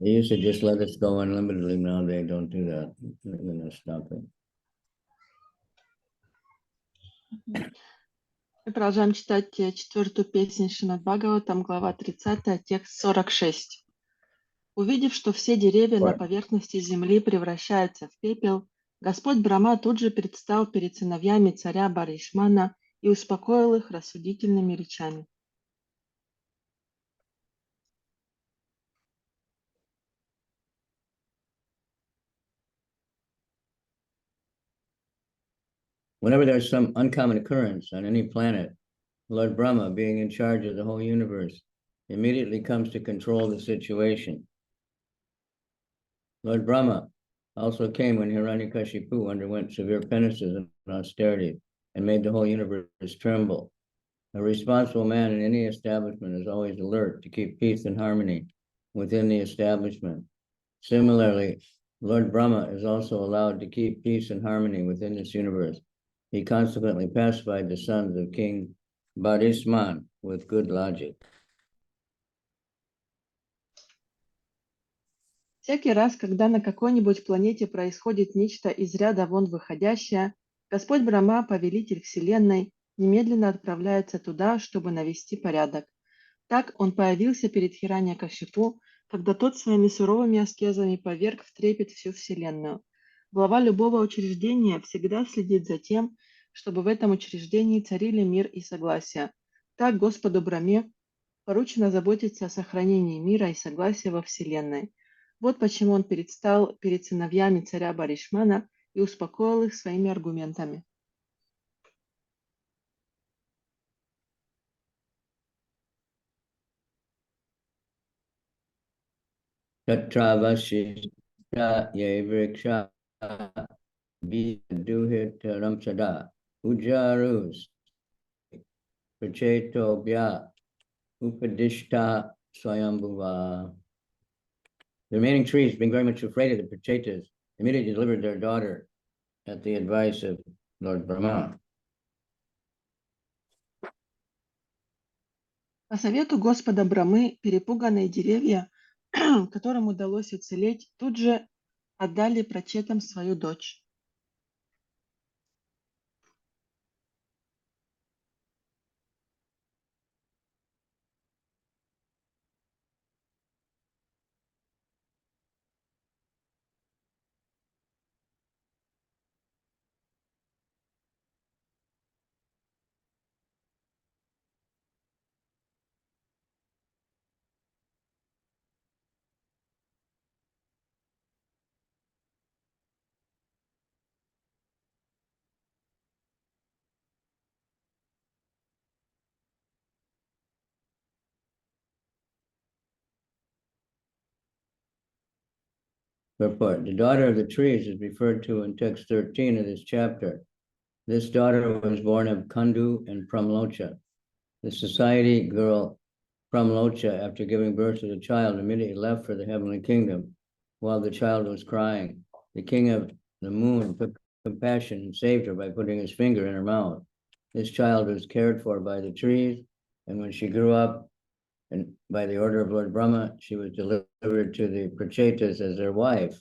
They used to just let us go unlimitedly. Now they don't do that. They're going to stop it. Мы продолжаем читать четвертую песнь Шримад Бхагаватам, глава 30, текст 46. Увидев, что все деревья на поверхности земли превращаются в пепел, Господь Брахма тут же предстал перед сыновьями царя Баришмана и успокоил их рассудительными речами. Whenever there's some uncommon occurrence on any planet, Lord Brahma, being in charge of the whole universe, immediately comes to control the situation. Lord Brahma also came when Hiranyakashipu underwent severe penances and austerities and made the whole universe tremble. A responsible man in any establishment is always alert to keep peace and harmony within the establishment. Similarly, Lord Brahma is also allowed to keep peace and harmony within this universe. He consequently pacified the sons of King Bharisman with good logic. Всякий раз, когда на какой-нибудь планете происходит нечто из ряда вон выходящее, Господь Брахма, повелитель Вселенной, немедленно отправляется туда, чтобы навести порядок. Так он появился перед Хираньякашипу, когда тот своими суровыми аскезами поверг в трепет всю Вселенную. Глава любого учреждения всегда следит за тем, чтобы в этом учреждении царили мир и согласие. Так Господу Брахме поручено заботиться о сохранении мира и согласия во Вселенной. Вот почему он предстал перед сыновьями царя Баришмана и успокоил их своими аргументами. Tatravashishta yevriksha viduhit ramsada ujarus prachetobhya upadishta swayambhuva. The remaining trees, being very much afraid of the Prachetas, immediately delivered their daughter at the advice of Lord Brahma. По совету Господа Брамы перепуганные деревья, которым удалось уцелеть, тут же отдали прачетам свою дочь. Purport. The daughter of the trees is referred to in text 13 of this chapter. This daughter was born of Kandu and Pramlocha. The society girl Pramlocha, after giving birth to the child, immediately left for the heavenly kingdom while the child was crying. The king of the moon took compassion and saved her by putting his finger in her mouth. This child was cared for by the trees, and when she grew up, and by the order of Lord Brahma, she was delivered to the Prachetas as their wife.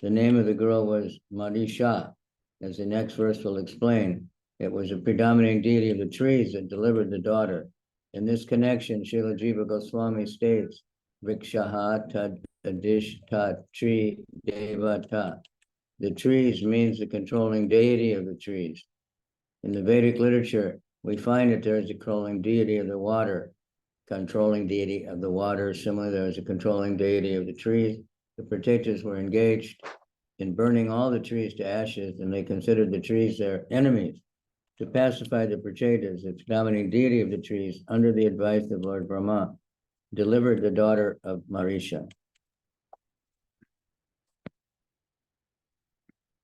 The name of the girl was Marisha. As the next verse will explain, it was a predominating deity of the trees that delivered the daughter. In this connection, Srila Jiva Goswami states, Vrikshaha tad adishta tree devata. The trees means the controlling deity of the trees. In the Vedic literature, we find that there is a controlling deity of the water, controlling deity of the water. Similarly, there is a controlling deity of the trees. The Prachetas were engaged in burning all the trees to ashes, and they considered the trees their enemies. To pacify the Prachetas, the predominating deity of the trees, under the advice of Lord Brahma, delivered the daughter of Marisha.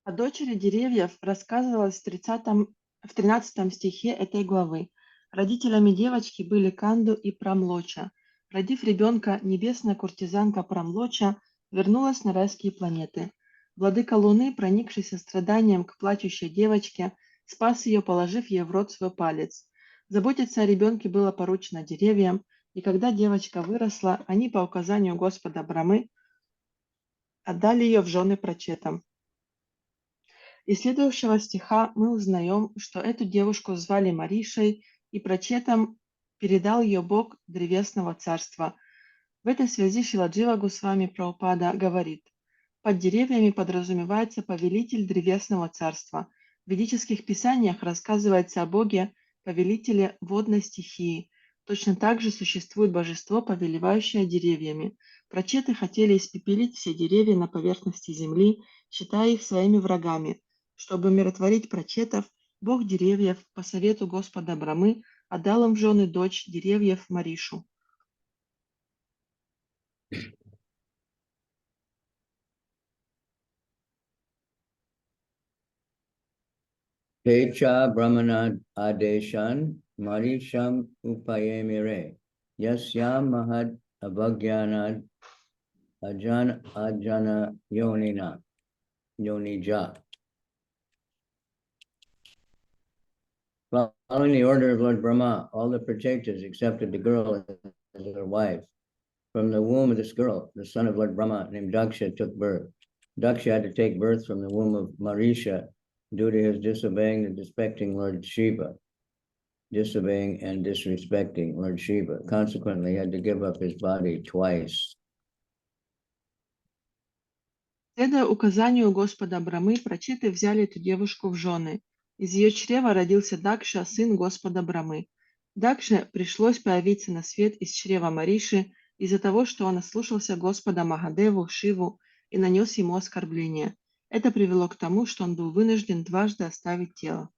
О дочери деревьев рассказывалось в 13 стихе этой главы. Родителями девочки были Канду и Прамлоча. Родив ребенка, небесная куртизанка Прамлоча вернулась на райские планеты. Владыка Луны, проникшись состраданием к плачущей девочке, спас ее, положив ей в рот свой палец. Заботиться о ребенке было поручено деревьям, и когда девочка выросла, они по указанию Господа Брамы отдали ее в жены прачетам. Из следующего стиха мы узнаем, что эту девушку звали Маришей, и прачетам передал ее Бог древесного царства. В этой связи Шиладжива Госвами Прабхупада говорит: под деревьями подразумевается повелитель древесного царства. В ведических писаниях рассказывается о Боге, повелителе водной стихии. Точно так же существует божество, повелевающее деревьями. Прачеты хотели испепелить все деревья на поверхности земли, считая их своими врагами. Чтобы умиротворить прачетов, Бог деревьев по совету Господа Брамы отдал им в жены дочь деревьев Маришу. Techa Brahmana Adeshan Marisham Upayemire Yasyam Mahad Avagyanad Ajana Yonija. Following the order of Lord Brahma, all the Prachetas accepted the girl as their wife. From the womb of this girl, the son of Lord Brahma, named Daksha, took birth. Daksha had to take birth from the womb of Marisha due to his disobeying and disrespecting Lord Shiva. Disobeying and disrespecting Lord Shiva. Consequently, he had to give up his body twice. Следуя указанию Господа Брамы, прачеты взяли эту девушку в жены. Из ее чрева родился Дакша, сын Господа Брамы. Дакше пришлось появиться на свет из чрева Мариши из-за того, что он ослушался Господа Махадеву, Шиву и нанес ему оскорбление. Это привело к тому, что он был вынужден дважды оставить тело.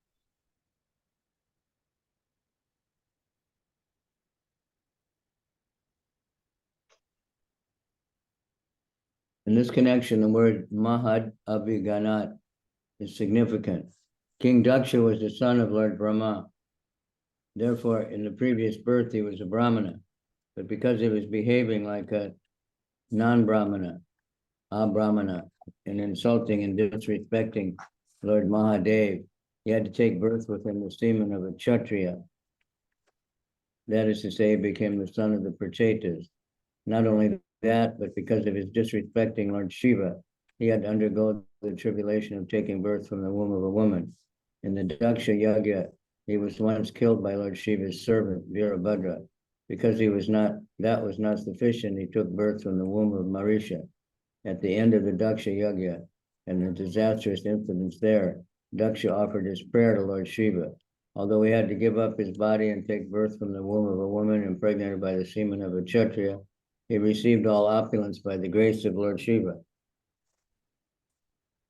In this connection, the word Mahad Abhiganat is significant. King Daksha was the son of Lord Brahma. Therefore, in the previous birth, he was a Brahmana. But because he was behaving like a non-Brahmana, a-Brahmana, and insulting and disrespecting Lord Mahadev, he had to take birth within the semen of a Kshatriya. That is to say, he became the son of the Prachetas. Not only that, but because of his disrespecting Lord Shiva, he had to undergo the tribulation of taking birth from the womb of a woman. In the Daksha Yagya, he was once killed by Lord Shiva's servant, Virabhadra. Because that was not sufficient, he took birth from the womb of Marisha. At the end of the Daksha Yagya and the disastrous incidents there, Daksha offered his prayer to Lord Shiva. Although he had to give up his body and take birth from the womb of a woman impregnated by the semen of a Kshatriya, he received all opulence by the grace of Lord Shiva.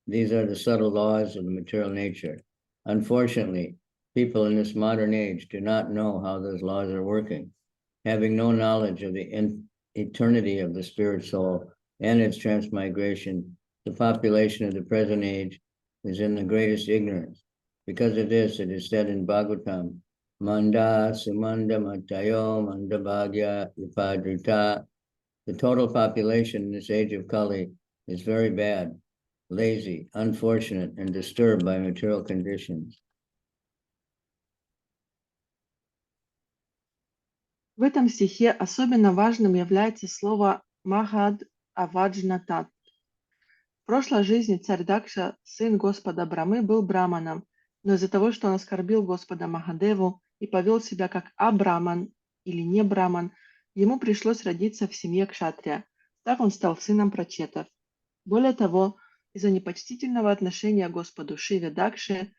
These are the subtle laws of the material nature. Unfortunately, people in this modern age do not know how those laws are working. Having no knowledge of the eternity of the spirit soul and its transmigration, the population of the present age is in the greatest ignorance. Because of this, it is said in Bhagavatam, Manda Sumanda Matayo Manda Bhagya Vipadrita. The total population in this age of Kali is very bad, lazy, unfortunate, and disturbed by material conditions. В этом стихе особенно важным является слово «махад аваджнатат». В прошлой жизни царь Дакша, сын Господа Брамы, был браманом, но из-за того, что он оскорбил Господа Махадеву и повел себя как абраман или не браман, ему пришлось родиться в семье кшатрия. Так он стал сыном прачетов. Более того, из-за непочтительного отношения к Господу Шиве Дакше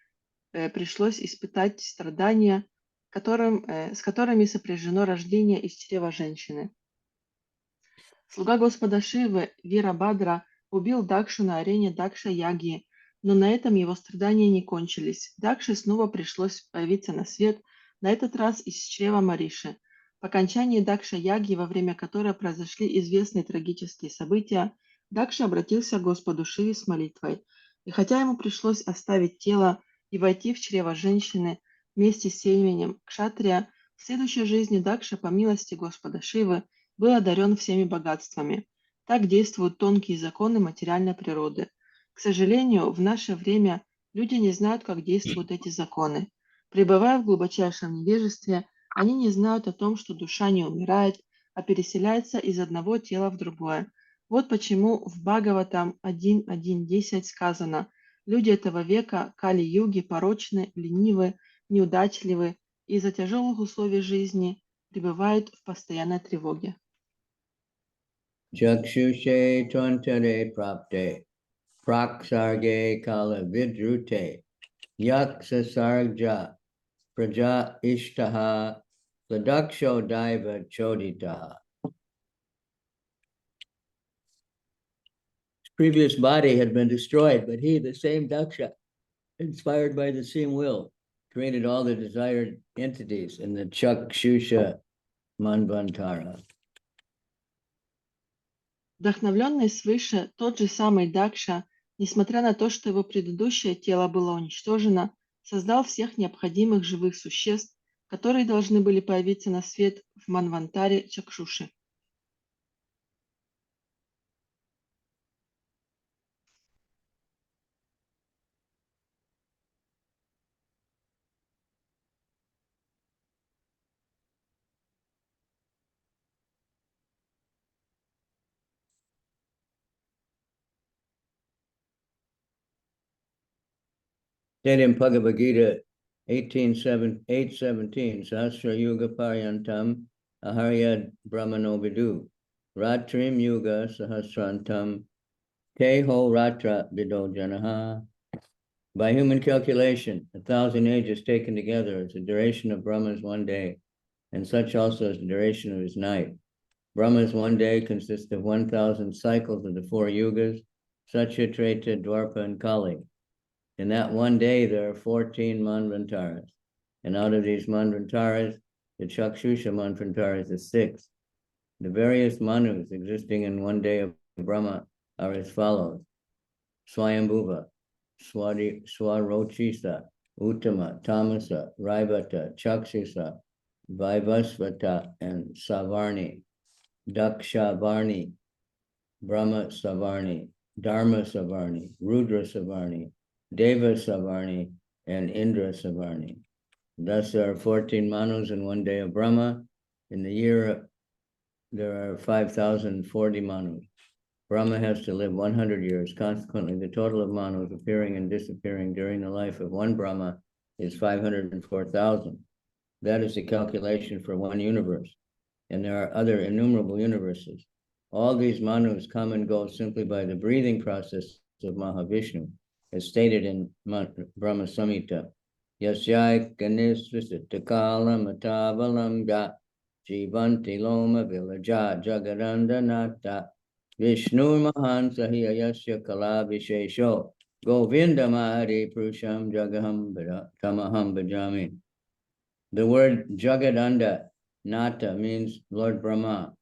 пришлось испытать страдания, с которыми сопряжено рождение из чрева женщины. Слуга Господа Шивы Вирабадра убил Дакшу на арене Дакша-Ягьи, но на этом его страдания не кончились. Дакше снова пришлось появиться на свет, на этот раз из чрева Мариши. По окончании Дакша-Ягьи, во время которой произошли известные трагические события, Дакша обратился к Господу Шиве с молитвой. И хотя ему пришлось оставить тело и войти в чрево женщины вместе с семенем Кшатрия, в следующей жизни Дакша, по милости Господа Шивы, был одарен всеми богатствами. Так действуют тонкие законы материальной природы. К сожалению, в наше время люди не знают, как действуют эти законы. Пребывая в глубочайшем невежестве, они не знают о том, что душа не умирает, а переселяется из одного тела в другое. Вот почему в Бхагаватам 1.1.10 сказано: «Люди этого века, Кали-юги, порочны, ленивы, неудачливы и из-за тяжелых условий жизни пребывают в постоянной тревоге». Chakshushe twantare prapte praksarge kala vidrute yaksa sarja praja ishtaha sadaksho daiva choditaha. His previous body had been destroyed, but he, the same Daksha, inspired by the same will, created all the desired entities in the Chakshusha Manvantara. Вдохновленный свыше, тот же самый Дакша, несмотря на то, что его предыдущее тело было уничтожено, создал всех необходимых живых существ, которые должны были появиться на свет в Манвантаре Чакшуши. Said in Bhagavad Gita 8:17, Sahasra Yuga Paryantam Aharyad Brahmano Vidu Ratrim Yuga Sahasrantam Teho Ratra Vido Janaha. By human calculation, 1,000 ages taken together is the duration of Brahma's one day, and such also is the duration of his night. Brahma's one day consists of 1,000 cycles of the four yugas, Satya, Treta, Dwarpa, and Kali. In that one day, there are 14 manvantaras. And out of these manvantaras, the Chakshusha manvantara is the sixth. The various manus existing in one day of Brahma are as follows: Swayambhuva, Swarochisa, Uttama, Tamasa, Raivata, Chakshusa, Vaivasvata, and Savarni, Dakshavarni, Brahma Savarni, Dharma Savarni, Rudra Savarni, Deva Savarni, and Indra Savarni. Thus there are 14 manus in one day of Brahma. In the year, there are 5,040 manus. Brahma has to live 100 years. Consequently, the total of manus appearing and disappearing during the life of one Brahma is 504,000. That is the calculation for one universe. And there are other innumerable universes. All these manus come and go simply by the breathing process of Mahavishnu, as stated in Brahma Samhita. Yasyai Ganesvisittakala Matavalam Ga Jivanti Loma Vilaja Jagaranda Nata Vishnu Mahan Sahiya Yasya Kala Vishesho Govinda Mahari Prusham Jagaham Tamaham Bhajami. The word Jagadanda Nata means Lord Brahma.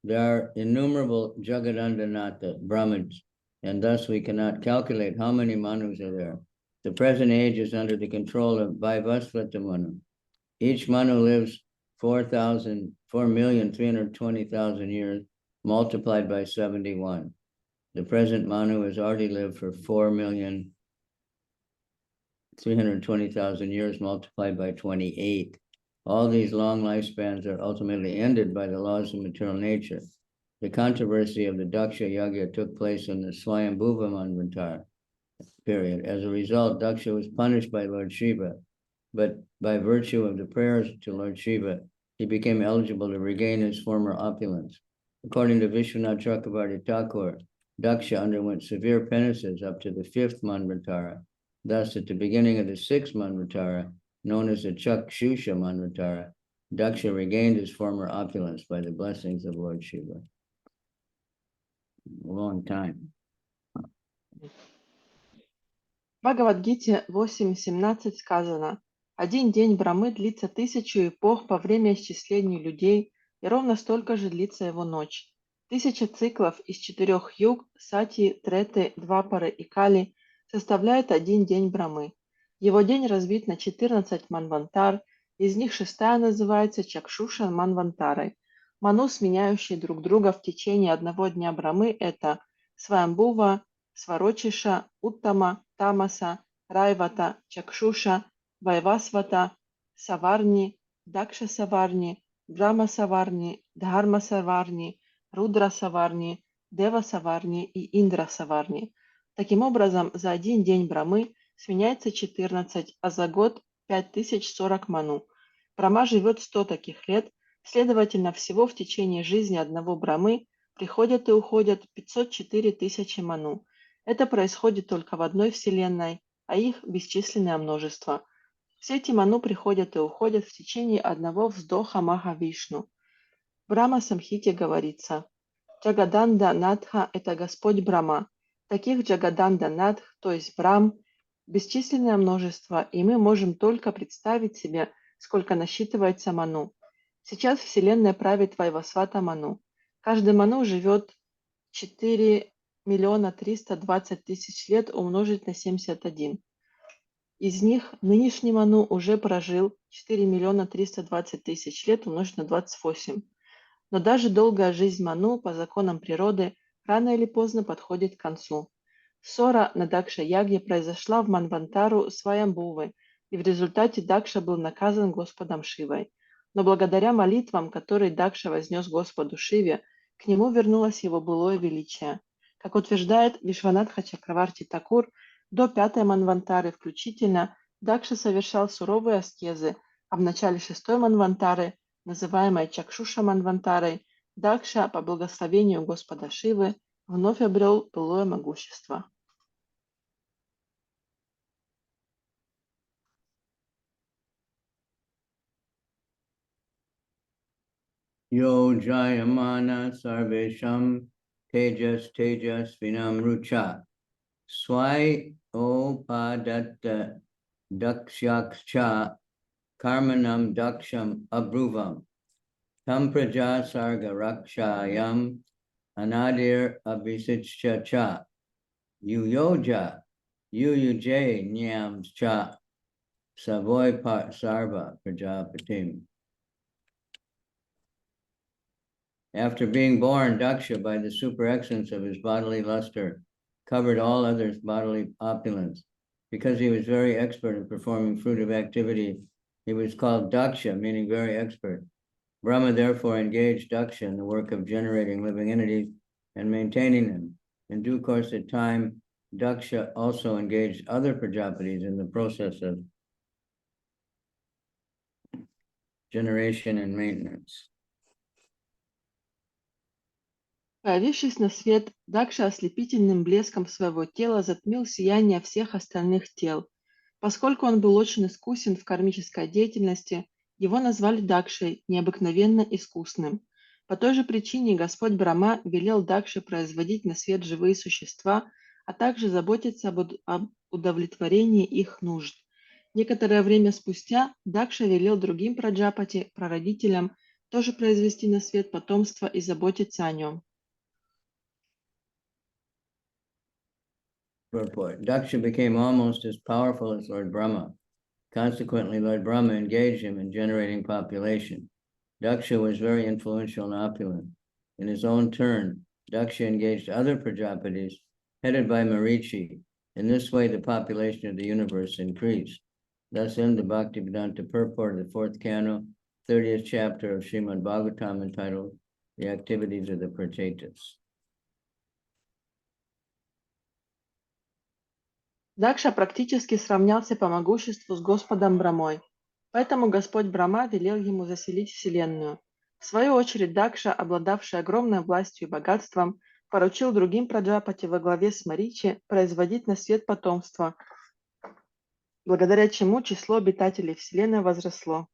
There are innumerable Jagadanda Nata Brahmins, and thus we cannot calculate how many manus are there. The present age is under the control of Vaivasvata Manu. Each Manu lives 4,320,000 years, multiplied by 71. The present Manu has already lived for 4,320,000 years, multiplied by 28. All these long lifespans are ultimately ended by the laws of material nature. The controversy of the Daksha Yagya took place in the Swayambhuva Manvantara period. As a result, Daksha was punished by Lord Shiva, but by virtue of the prayers to Lord Shiva, he became eligible to regain his former opulence. According to Vishwanath Chakravarti Thakur, Daksha underwent severe penances up to the 5th Manvantara. Thus, at the beginning of the 6th Manvantara, known as the Chakshusha Manvantara, Daksha regained his former opulence by the blessings of Lord Shiva. A long time. В Бхагавадгите 8.17 сказано: «Один день Брамы длится 1000 эпох по время исчисления людей, и ровно столько же длится его ночь. 1000 циклов из 4 юг, сати, треты, двапары и кали составляют один день Брамы. Его день разбит на 14 манвантар, из них 6-я называется Чакшуша манвантарой. Ману, сменяющие друг друга в течение одного дня Брамы, это Сваямбува, Сварочиша, Уттама, Тамаса, Райвата, Чакшуша, Вайвасвата, Саварни, Дакша Саварни, Брахма Саварни, Дхарма Саварни, Рудра Саварни, Дева Саварни и Индра Саварни. Таким образом, за один день Брамы сменяется 14, а за год 5040 ману. Брама живет 100 таких лет, следовательно, всего в течение жизни одного Брамы приходят и уходят 504 тысячи ману. Это происходит только в одной вселенной, а их бесчисленное множество. Все эти ману приходят и уходят в течение одного вздоха Маха-Вишну. В Брама-самхите говорится: Джагаданда Надха – это Господь Брама. Таких Джагаданда Надх, то есть Брам, бесчисленное множество, и мы можем только представить себе, сколько насчитывается ману. Сейчас Вселенная правит Вайвасвата Ману. Каждый ману живет 4 320 000 лет умножить на 71. Из них нынешний ману уже прожил 4 320 000 лет умножить на 28. Но даже долгая жизнь ману по законам природы рано или поздно подходит к концу. Ссора на Дакша-ягне произошла в Манвантару Сваямбувы, и в результате Дакша был наказан Господом Шивой. Но благодаря молитвам, которые Дакша вознес Господу Шиве, к нему вернулось его былое величие. Как утверждает Вишванатха Чакраварти Такур, до пятой Манвантары включительно Дакша совершал суровые аскезы, а в начале шестой Манвантары, называемой Чакшуша Манвантарой, Дакша по благословению Господа Шивы вновь обрел былое могущество. Yo Jayamana Sarvesham Tejas Tejas Vinam Rucha Swai Opadatta Dakshaksha Karmanam Daksham Abruvam Tam Praja Sarga Rakshayam Anadir Abhisitcha Cha Yuyoja Yuyuje Nyams Cha Savoy Sarva Prajapatim. After being born, Daksha, by the super excellence of his bodily luster, covered all others' bodily opulence. Because he was very expert in performing fruitive activity, he was called Daksha, meaning very expert. Brahma therefore engaged Daksha in the work of generating living entities and maintaining them. In due course of time, Daksha also engaged other Prajapatis in the process of generation and maintenance. Появившись на свет, Дакша ослепительным блеском своего тела затмил сияние всех остальных тел. Поскольку он был очень искусен в кармической деятельности, его назвали Дакшей, необыкновенно искусным. По той же причине Господь Брахма велел Дакше производить на свет живые существа, а также заботиться об удовлетворении их нужд. Некоторое время спустя Дакша велел другим праджапати, прародителям, тоже произвести на свет потомство и заботиться о нем. Purport. Daksha became almost as powerful as Lord Brahma. Consequently, Lord Brahma engaged him in generating population. Daksha was very influential and opulent. In his own turn, Daksha engaged other Prajapatis, headed by Marichi. In this way, the population of the universe increased. Thus ends the Bhaktivedanta purport of the 4th canto, 30th chapter of Srimad Bhagavatam, entitled The Activities of the Prachetas. Дакша практически сравнялся по могуществу с Господом Брамой, поэтому Господь Брахма велел ему заселить Вселенную. В свою очередь Дакша, обладавший огромной властью и богатством, поручил другим праджапати во главе с Маричи производить на свет потомство, благодаря чему число обитателей Вселенной возросло.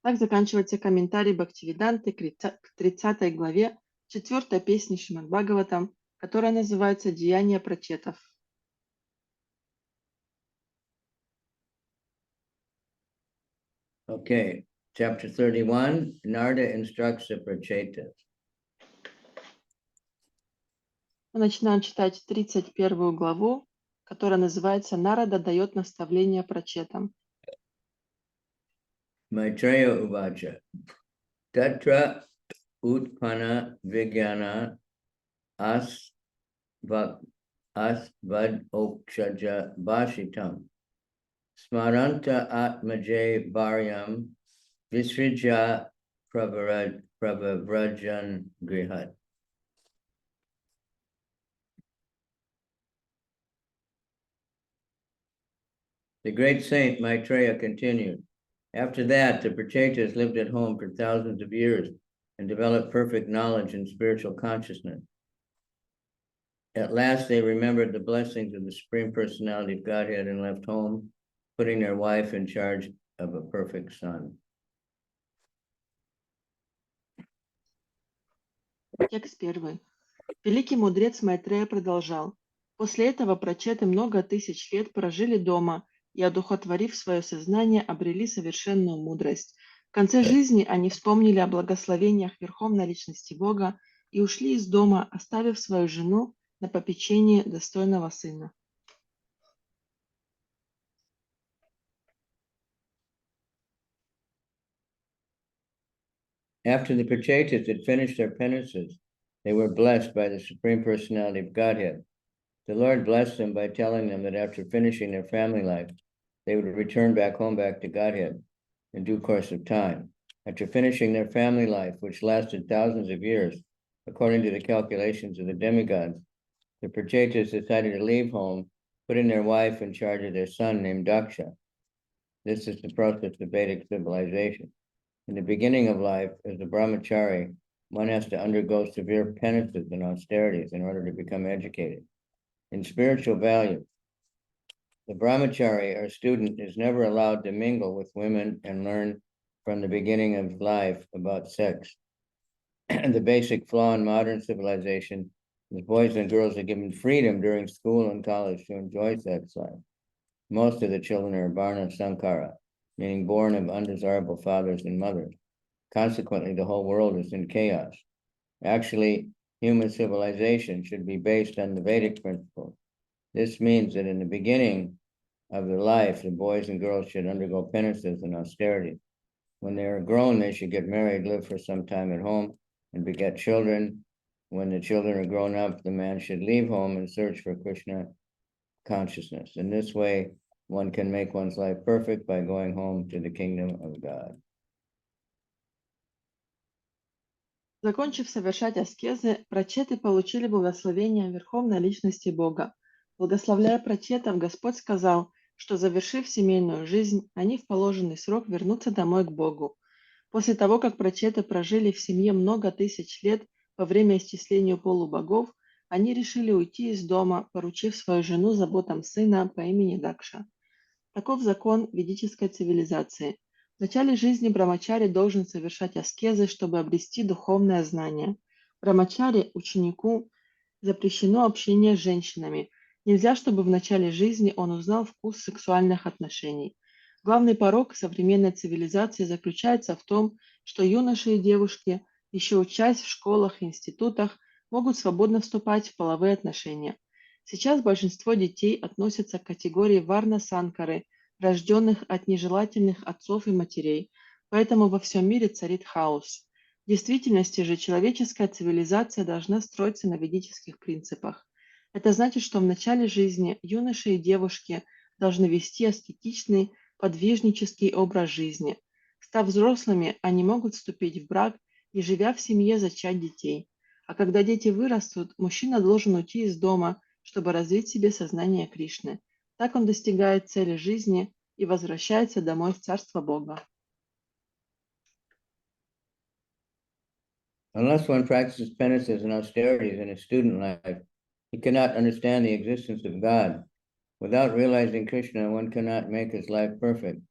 Так заканчивается комментарий Бхактивиданты к 30 главе 4 песни Шримад Бхагаватам, которая называется «Деяния прачетов». Okay, chapter 31, Narada instructs the Prachetas. Мы начинаем читать 31 главу, которая называется «Нарада дает наставление прачетам». Maitreya Uvacha. Tatra Utpana Vigyana Asvad Okshaja Bashitam. Smaranta Atmaje Bharyam Visrija Pravavrajan Grihat. The great saint Maitreya continued. After that, the Prachetas lived at home for thousands of years and developed perfect knowledge and spiritual consciousness. At last, they remembered the blessings of the Supreme Personality of Godhead and left home, putting their wife in charge of a perfect son. Текст первый. Великий мудрец Майтрея продолжал. После этого прачеты много тысяч лет прожили дома и, одухотворив свое сознание, обрели совершенную мудрость. В конце жизни они вспомнили о благословениях Верховной Личности Бога и ушли из дома, оставив свою жену на попечение достойного сына. After the Prachetas had finished their penances, they were blessed by the Supreme Personality of Godhead. The Lord blessed them by telling them that after finishing their family life, they would return back home, back to Godhead in due course of time. After finishing their family life, which lasted thousands of years, according to the calculations of the demigods, the Prachetas decided to leave home, putting their wife in charge of their son named Daksha. This is the process of Vedic civilization. In the beginning of life, as a brahmachari, one has to undergo severe penances and austerities in order to become educated. In spiritual value, the brahmachari or student is never allowed to mingle with women and learn from the beginning of life about sex. The basic flaw in modern civilization is boys and girls are given freedom during school and college to enjoy sex life. Most of the children are varna sankara, meaning born of undesirable fathers and mothers. Consequently, the whole world is in chaos. Actually, human civilization should be based on the Vedic principles. This means that in the beginning of their life, the boys and girls should undergo penances and austerities. When they are grown, they should get married, live for some time at home, and beget children. When the children are grown up, the man should leave home and search for Krishna consciousness. In this way, one can make one's life perfect by going home to the kingdom of God. Закончив совершать аскезы, прачеты получили благословение Верховной Личности Бога. Благословляя прачетов, Господь сказал, что, завершив семейную жизнь, они в положенный срок вернутся домой к Богу. После того, как прачеты прожили в семье много тысяч лет во время исчисления полубогов, они решили уйти из дома, поручив свою жену заботам сына по имени Дакша. Таков закон ведической цивилизации. В начале жизни брамачари должен совершать аскезы, чтобы обрести духовное знание. Брамачари, ученику, запрещено общение с женщинами. Нельзя, чтобы в начале жизни он узнал вкус сексуальных отношений. Главный порок современной цивилизации заключается в том, что юноши и девушки, еще учась в школах и институтах, могут свободно вступать в половые отношения. Сейчас большинство детей относятся к категории варна-санкары, рожденных от нежелательных отцов и матерей, поэтому во всем мире царит хаос. В действительности же человеческая цивилизация должна строиться на ведических принципах. Это значит, что в начале жизни юноши и девушки должны вести аскетичный, подвижнический образ жизни. Став взрослыми, они могут вступить в брак и, живя в семье, зачать детей. А когда дети вырастут, мужчина должен уйти из дома, чтобы развить в себе сознание Кришны. Так он достигает цели жизни и возвращается домой в Царство Бога. Unless one practices penances and austerities in his student life, he cannot understand the existence of God. Without realizing Krishna, one cannot make his life perfect.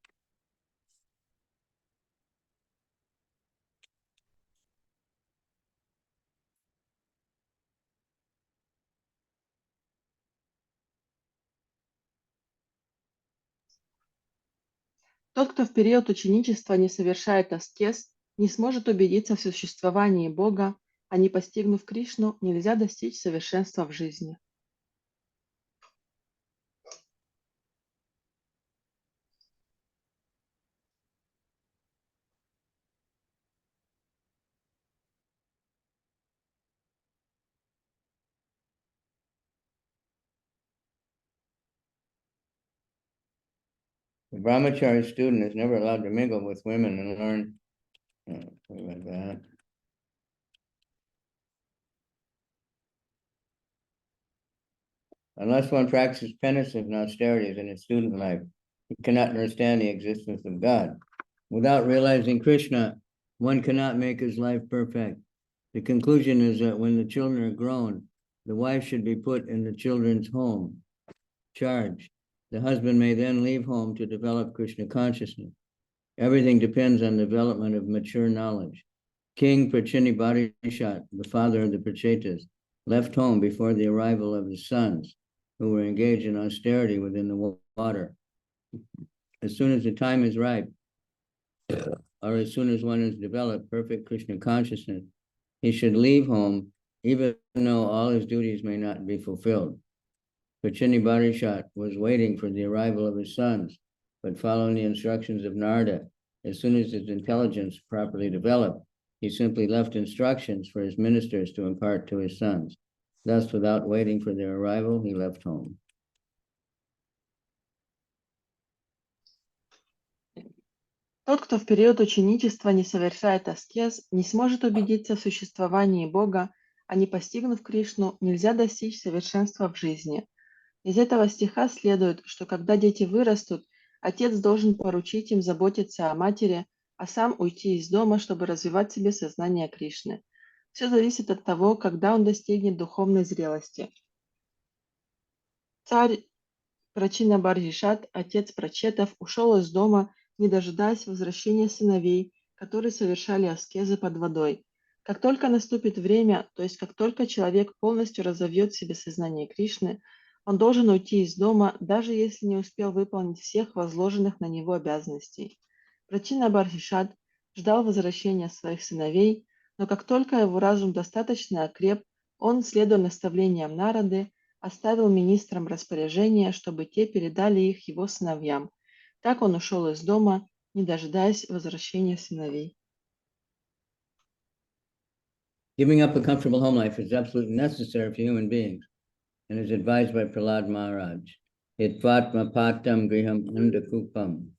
Тот, кто в период ученичества не совершает аскез, не сможет убедиться в существовании Бога, а не постигнув Кришну, нельзя достичь совершенства в жизни. The brahmachari student is never allowed to mingle with women and learn. Unless one practices penance and austerities in his student life, He cannot understand the existence of God. Without realizing Krishna, one cannot make his life perfect. The conclusion is that when the children are grown, the wife should be put in the children's home charge. The husband may then leave home to develop Krishna consciousness. Everything depends on the development of mature knowledge. King Prachini the father of the Prachetas, left home before the arrival of his sons, who were engaged in austerity within the water. As soon as the time is ripe, or as soon as one has developed perfect Krishna consciousness, he should leave home, even though all his duties may not be fulfilled. Prachini was waiting for the arrival of his sons, but following the instructions of Narada, as soon as his intelligence properly developed, he simply left instructions for his ministers to impart to his sons. Thus, without waiting for their arrival, he left home. Тот, кто в период ученичества не совершает аскез, не сможет убедиться в существовании Бога, а не постигнув Кришну, нельзя достичь совершенства в жизни. Из этого стиха следует, что когда дети вырастут, отец должен поручить им заботиться о матери, а сам уйти из дома, чтобы развивать в себе сознание Кришны. Все зависит от того, когда он достигнет духовной зрелости. Царь Прачина Бархишат, отец Прачетов, ушел из дома, не дожидаясь возвращения сыновей, которые совершали аскезы под водой. Как только наступит время, то есть как только человек полностью разовьет в себе сознание Кришны, он должен уйти из дома, даже если не успел выполнить всех возложенных на него обязанностей. Прачина Бархишат ждал возвращения своих сыновей, но как только его разум достаточно окреп, он, следуя наставлениям Нарады, оставил министрам распоряжение, чтобы те передали их его сыновьям. Так он ушел из дома, не дожидаясь возвращения сыновей. Giving up a comfortable home life is absolutely necessary for human beings and is advised by Prahlad Maharaj. Hitvatma patam griham andakupam.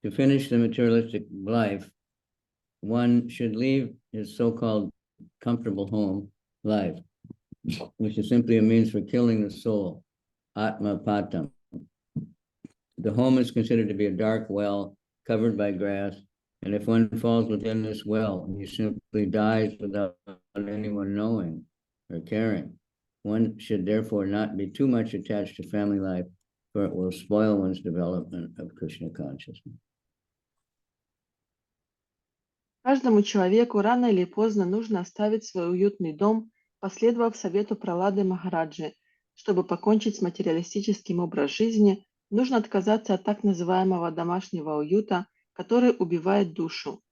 To finish the materialistic life, one should leave his so-called comfortable home life, which is simply a means for killing the soul, atma patam. The home is considered to be a dark well covered by grass, and if one falls within this well, he simply dies without anyone knowing or caring. One should therefore not be too much attached to family life, for it will spoil one's development of Krishna consciousness. Каждому человеку рано или поздно нужно оставить свой уютный дом, последовав совету Пралады Махараджи. Чтобы покончить с материалистическим образом жизни, нужно отказаться от так называемого домашнего уюта, который убивает душу.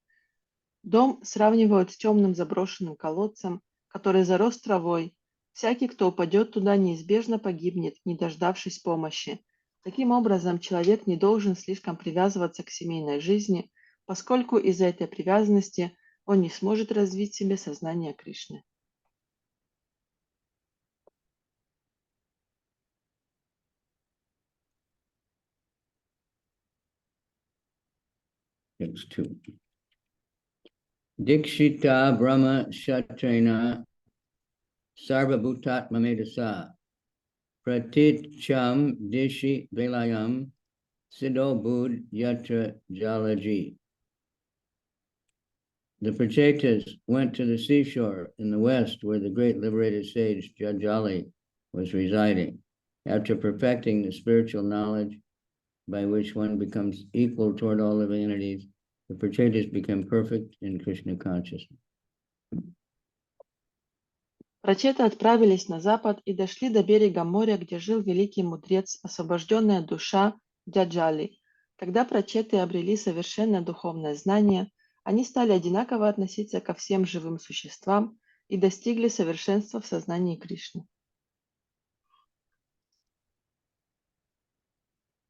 Дом сравнивают с темным заброшенным колодцем, который зарос травой. Всякий, кто упадет туда, неизбежно погибнет, не дождавшись помощи. Таким образом, человек не должен слишком привязываться к семейной жизни, поскольку из-за этой привязанности он не сможет развить в себе сознание Кришны. Text 2. Dikshita Brahma Shatrena Sarvabhutat Mamedasa Pratitcham Dishi Velayam Siddho Bud Yatra Jalaji. The Prachetas went to the seashore in the west where the great liberated sage Jajali was residing. After perfecting the spiritual knowledge by which one becomes equal toward all living entities, the Prachetas become perfect in Krishna consciousness. Прачеты отправились на запад и дошли до берега моря, где жил великий мудрец, освобожденная душа Джаджали. Когда прачеты обрели совершенное духовное знание, они стали одинаково относиться ко всем живым существам и достигли совершенства в сознании Кришны.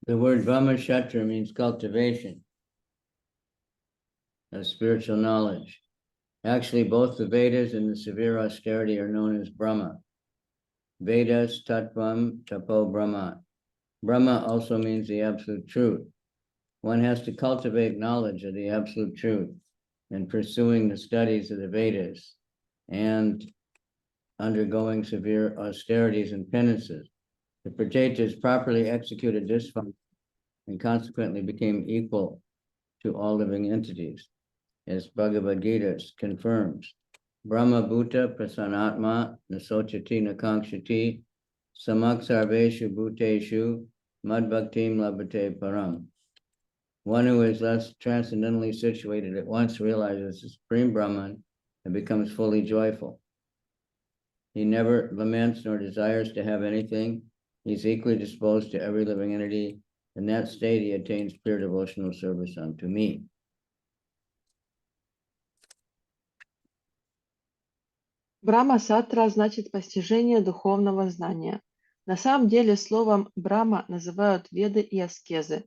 The word Brahmashatra means cultivation of spiritual knowledge. Actually, both the Vedas and the severe austerity are known as Brahma. Vedas, Tattvam, Tapo, Brahma. Brahma also means the absolute truth. One has to cultivate knowledge of the absolute truth in pursuing the studies of the Vedas and undergoing severe austerities and penances. The Prachetas properly executed this function and consequently became equal to all living entities, as Bhagavad Gita confirms. Brahma Bhuta Prasanatma Nasochati Nakankshati Samak Sarveshu Bhuteshu Madbhaktim Labhate Param. One who is thus transcendently situated at once realizes the Supreme Brahman and becomes fully joyful. He never laments nor desires to have anything. He's equally disposed to every living entity. In that state, he attains pure devotional service unto me. Брахма-саттра значит постижение духовного знания. На самом деле словом Брахма называют веды и аскезы.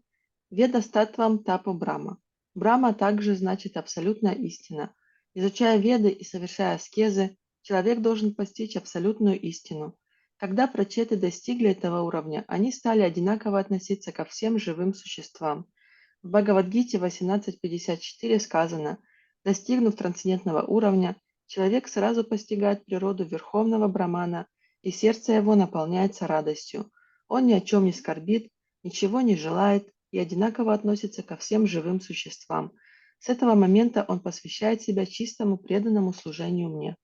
Веда с таттвом тапа Брахма. Брахма также значит абсолютная истина. Изучая веды и совершая аскезы, человек должен постичь абсолютную истину. Когда прачеты достигли этого уровня, они стали одинаково относиться ко всем живым существам. В Бхагавадгите 18.54 сказано: «Достигнув трансцендентного уровня, человек сразу постигает природу Верховного Брамана, и сердце его наполняется радостью. Он ни о чем не скорбит, ничего не желает и одинаково относится ко всем живым существам. С этого момента он посвящает себя чистому преданному служению мне».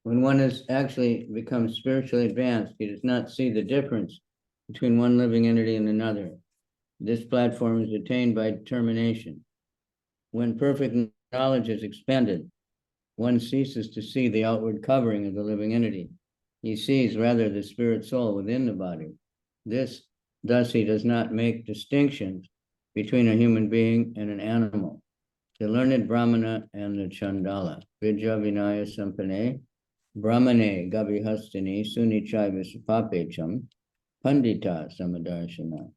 When one has actually become spiritually advanced, he does not see the difference between one living entity and another. This platform is attained by determination. When perfect knowledge is expended, one ceases to see the outward covering of the living entity. He sees rather the spirit soul within the body. Thus he does not make distinctions between a human being and an animal. The learned Brahmana and the Chandala. Vidya Vinaya Sampane, Brahmane Gavihastini Sunichaiva Supapecham, Pandita Samadarshana.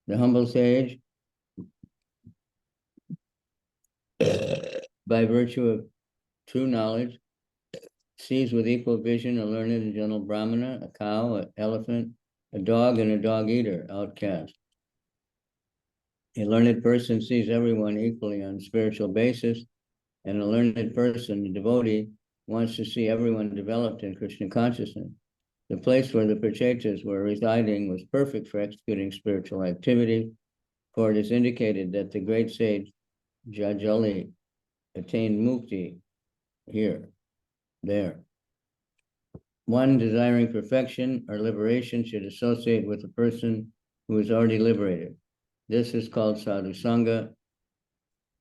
The humble sage, by virtue of true knowledge, sees with equal vision a learned and gentle Brahmana, a cow, an elephant, a dog, and a dog-eater, outcast. A learned person sees everyone equally on a spiritual basis, and a learned person, a devotee, wants to see everyone developed in Krishna consciousness. The place where the Prachetas were residing was perfect for executing spiritual activity, for it is indicated that the great sage Jajali attained mukti there. One desiring perfection or liberation should associate with a person who is already liberated. This is called sadhu sangha.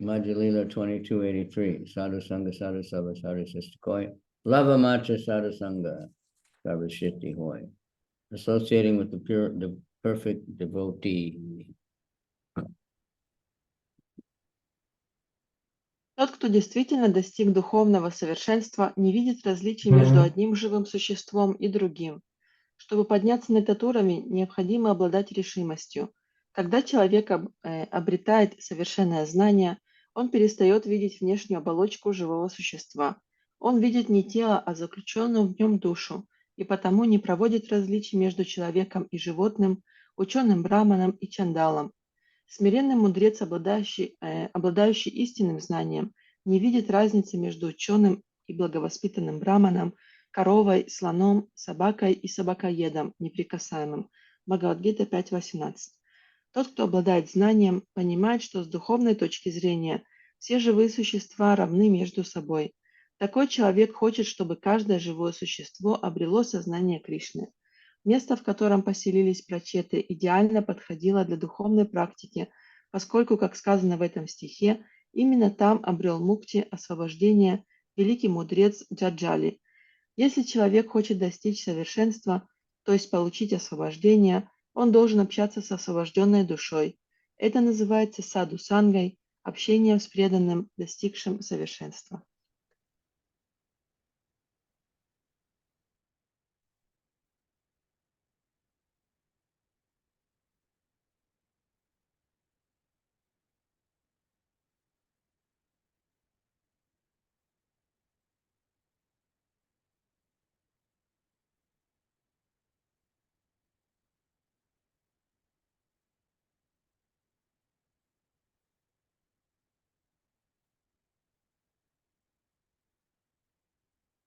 Majjalila 2283. Sadhu sangha, sadhu sava, sadhu sistakoi. Lava matra sadhu sangha. Sarvashiti hoy. Associating with the perfect devotee. Тот, кто действительно достиг духовного совершенства, не видит различий между одним живым существом и другим. Чтобы подняться на этот уровень, необходимо обладать решимостью. Когда человек обретает совершенное знание, он перестает видеть внешнюю оболочку живого существа. Он видит не тело, а заключенную в нем душу, и потому не проводит различий между человеком и животным, ученым браманом и чандалом. Смиренный мудрец, обладающий истинным знанием, не видит разницы между ученым и благовоспитанным браманом, коровой, слоном, собакой и собакоедом, неприкасаемым. Бхагавадгита 5.18. Тот, кто обладает знанием, понимает, что с духовной точки зрения все живые существа равны между собой. Такой человек хочет, чтобы каждое живое существо обрело сознание Кришны. Место, в котором поселились прачеты, идеально подходило для духовной практики, поскольку, как сказано в этом стихе, именно там обрел мукти, освобождение, великий мудрец Джаджали. Если человек хочет достичь совершенства, то есть получить освобождение, он должен общаться с освобожденной душой. Это называется саду-сангой, общением с преданным, достигшим совершенства.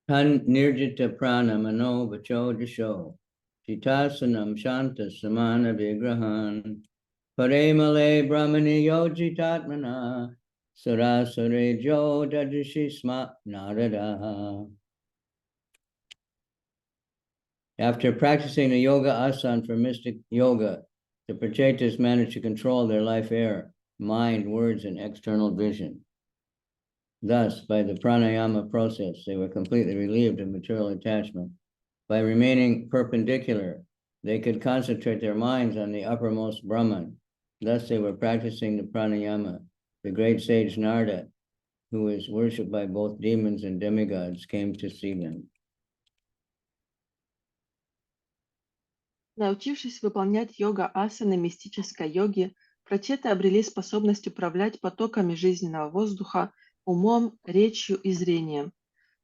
Tan nirjita prana mano vacho disho. Chitasanam shanta samana vigrahan. Paremale brahmani yojitatmana. Sarasare jo dajishi sma narada. After practicing the yoga asana for mystic yoga, the prachetas managed to control their life air, mind, words, and external vision. Thus, by the pranayama process, they were completely relieved of material attachment. By remaining perpendicular, they could concentrate their minds on the uppermost Brahman. Thus, they were practicing the pranayama. The great sage Narada, who is worshipped by both demons and demigods, came to see them. Научившись выполнять йога-асаны мистической йоги, прачеты обрели способность управлять потоками жизненного воздуха, умом, речью и зрением.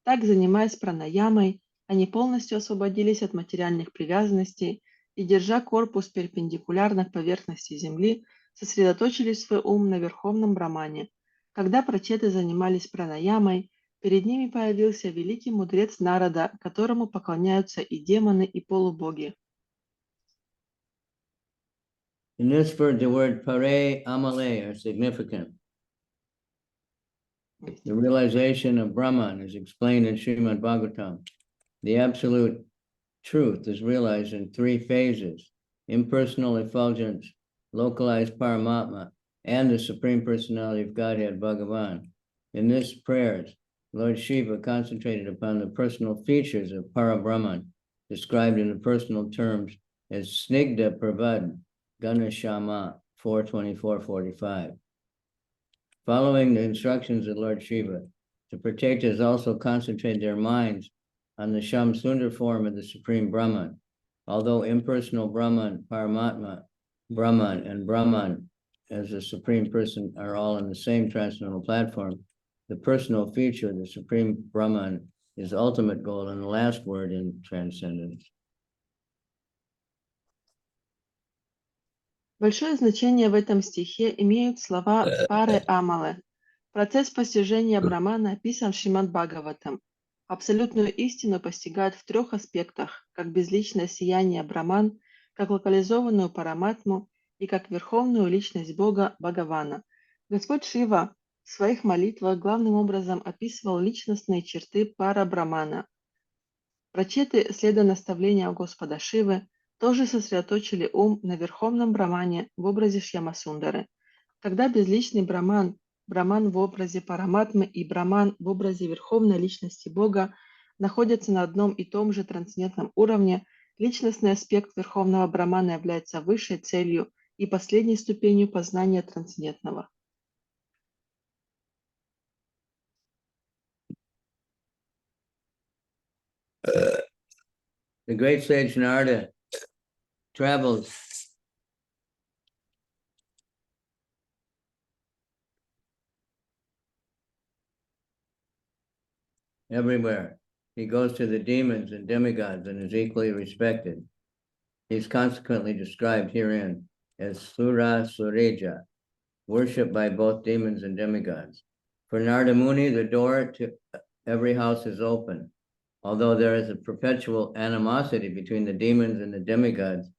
Так, занимаясь пранаямой, они полностью освободились от материальных привязанностей и, держа корпус перпендикулярно к поверхности Земли, сосредоточили свой ум на Верховном Брамане. Когда прачеты занимались пранаямой, перед ними появился великий мудрец Нарада, которому поклоняются и демоны, и полубоги. In this verse, the word pare amale are significant. The realization of Brahman is explained in Srimad Bhagavatam. The absolute truth is realized in three phases: impersonal effulgence, localized Paramatma, and the Supreme Personality of Godhead, Bhagavan. In this prayers, Lord Shiva concentrated upon the personal features of Parabrahman, described in the personal terms as Snigdha Pravad, Ganashama 4:24-45. Following the instructions of Lord Shiva, the Prachetas also concentrate their minds on the Sham Sundar form of the Supreme Brahman. Although impersonal Brahman, Paramatma, Brahman, and Brahman as the Supreme Person are all on the same transcendental platform, the personal feature of the Supreme Brahman is ultimate goal and the last word in transcendence. Большое значение в этом стихе имеют слова пары амалы. Процесс постижения Брамана описан в Шримад Бхагаватам. Абсолютную истину постигают в трех аспектах, как безличное сияние Браман, как локализованную Параматму и как верховную личность Бога Бхагавана. Господь Шива в своих молитвах главным образом описывал личностные черты пара Брамана. Прачеты, следуя наставлениям Господа Шивы, тоже сосредоточили ум на Верховном Брамане в образе Шьямасундары. Когда безличный Браман, Браман в образе Параматмы и Браман в образе Верховной Личности Бога находятся на одном и том же трансцендентном уровне, личностный аспект Верховного Брамана является высшей целью и последней ступенью познания трансцендентного. The great sage Narada travels everywhere. He goes to the demons and demigods and is equally respected. He's consequently described herein as Sura Sureja, worshipped by both demons and demigods. For Narada Muni, the door to every house is open. Although there is a perpetual animosity between the demons and the demigods,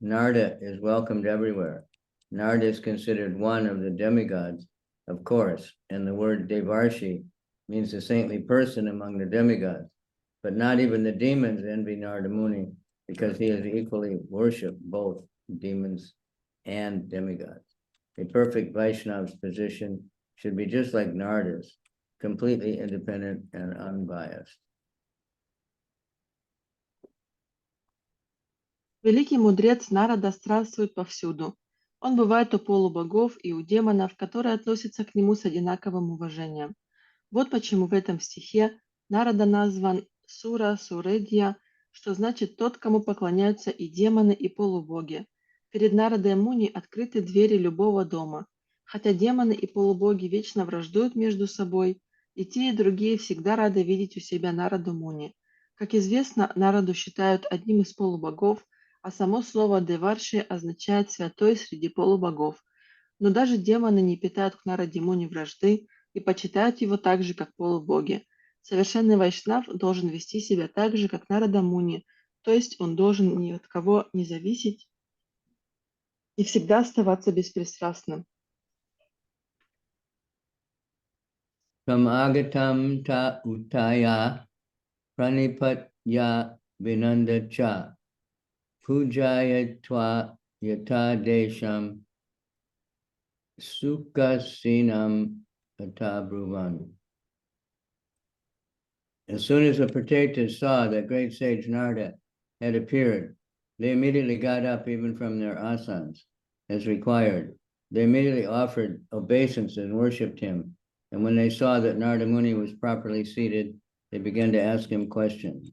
Narada is welcomed everywhere. Narada is considered one of the demigods, of course, and the word Devarshi means a saintly person among the demigods. But not even the demons envy Narada Muni because he is equally worshipped both demons and demigods. A perfect Vaishnava's position should be just like Narada's, completely independent and unbiased. Великий мудрец Нарада странствует повсюду. Он бывает у полубогов и у демонов, которые относятся к нему с одинаковым уважением. Вот почему в этом стихе Нарада назван Сура Суредья, что значит тот, кому поклоняются и демоны, и полубоги. Перед Нарадой Муни открыты двери любого дома. Хотя демоны и полубоги вечно враждуют между собой, и те, и другие всегда рады видеть у себя Нараду Муни. Как известно, Нараду считают одним из полубогов, а само слово «деварши» означает «святой среди полубогов». Но даже демоны не питают к Нараде Муни вражды и почитают его так же, как полубоги. Совершенный вайшнав должен вести себя так же, как Нарада Муни, то есть он должен ни от кого не зависеть и всегда оставаться беспристрастным. Tam agatam ta utaya pranipatya vinanda cha pujaya tva yata desham sukasinam atabruvan. As soon as the Pratetas saw that great sage Narada had appeared, they immediately got up even from their asanas, as required. They immediately offered obeisance and worshipped him. And when they saw that Narada Muni was properly seated, they began to ask him questions.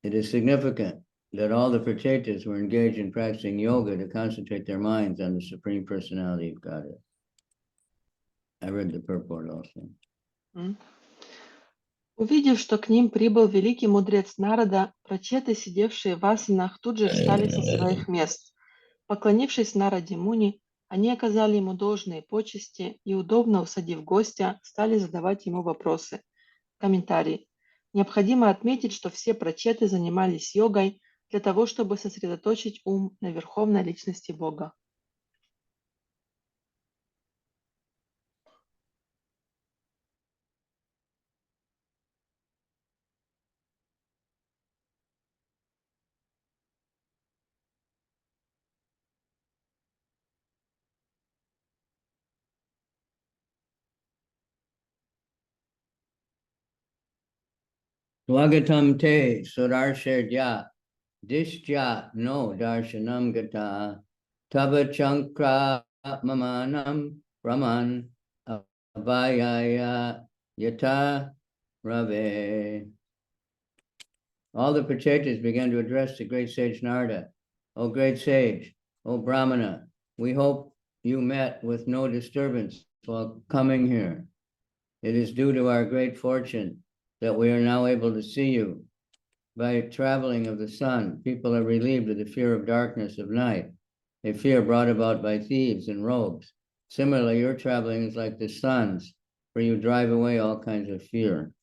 It is significant that all the Pratetas were engaged in practicing yoga to concentrate their minds on the Supreme Personality of Godhead. I read the purport also. Увидев, что к ним прибыл великий мудрец Нарада, прачеты, сидевшие в асанах, тут же встали со своих мест. Поклонившись Нараде Муни, они оказали ему должные почести и, удобно усадив гостя, стали задавать ему вопросы. Комментарий. Необходимо отметить, что все прачеты занимались йогой для того, чтобы сосредоточить ум на верховной личности Бога. Swagatam te sudarsherdya dishya no darshanam gata tava chankra mamanam brahman abhayaya yata rave. All the Prachetas began to address the great sage Narada. O great sage, O Brahmana, we hope you met with no disturbance while coming here. It is due to our great fortune that we are now able to see you. By traveling of the sun, people are relieved of the fear of darkness of night, a fear brought about by thieves and rogues. Similarly, your traveling is like the sun's, for you drive away all kinds of fear.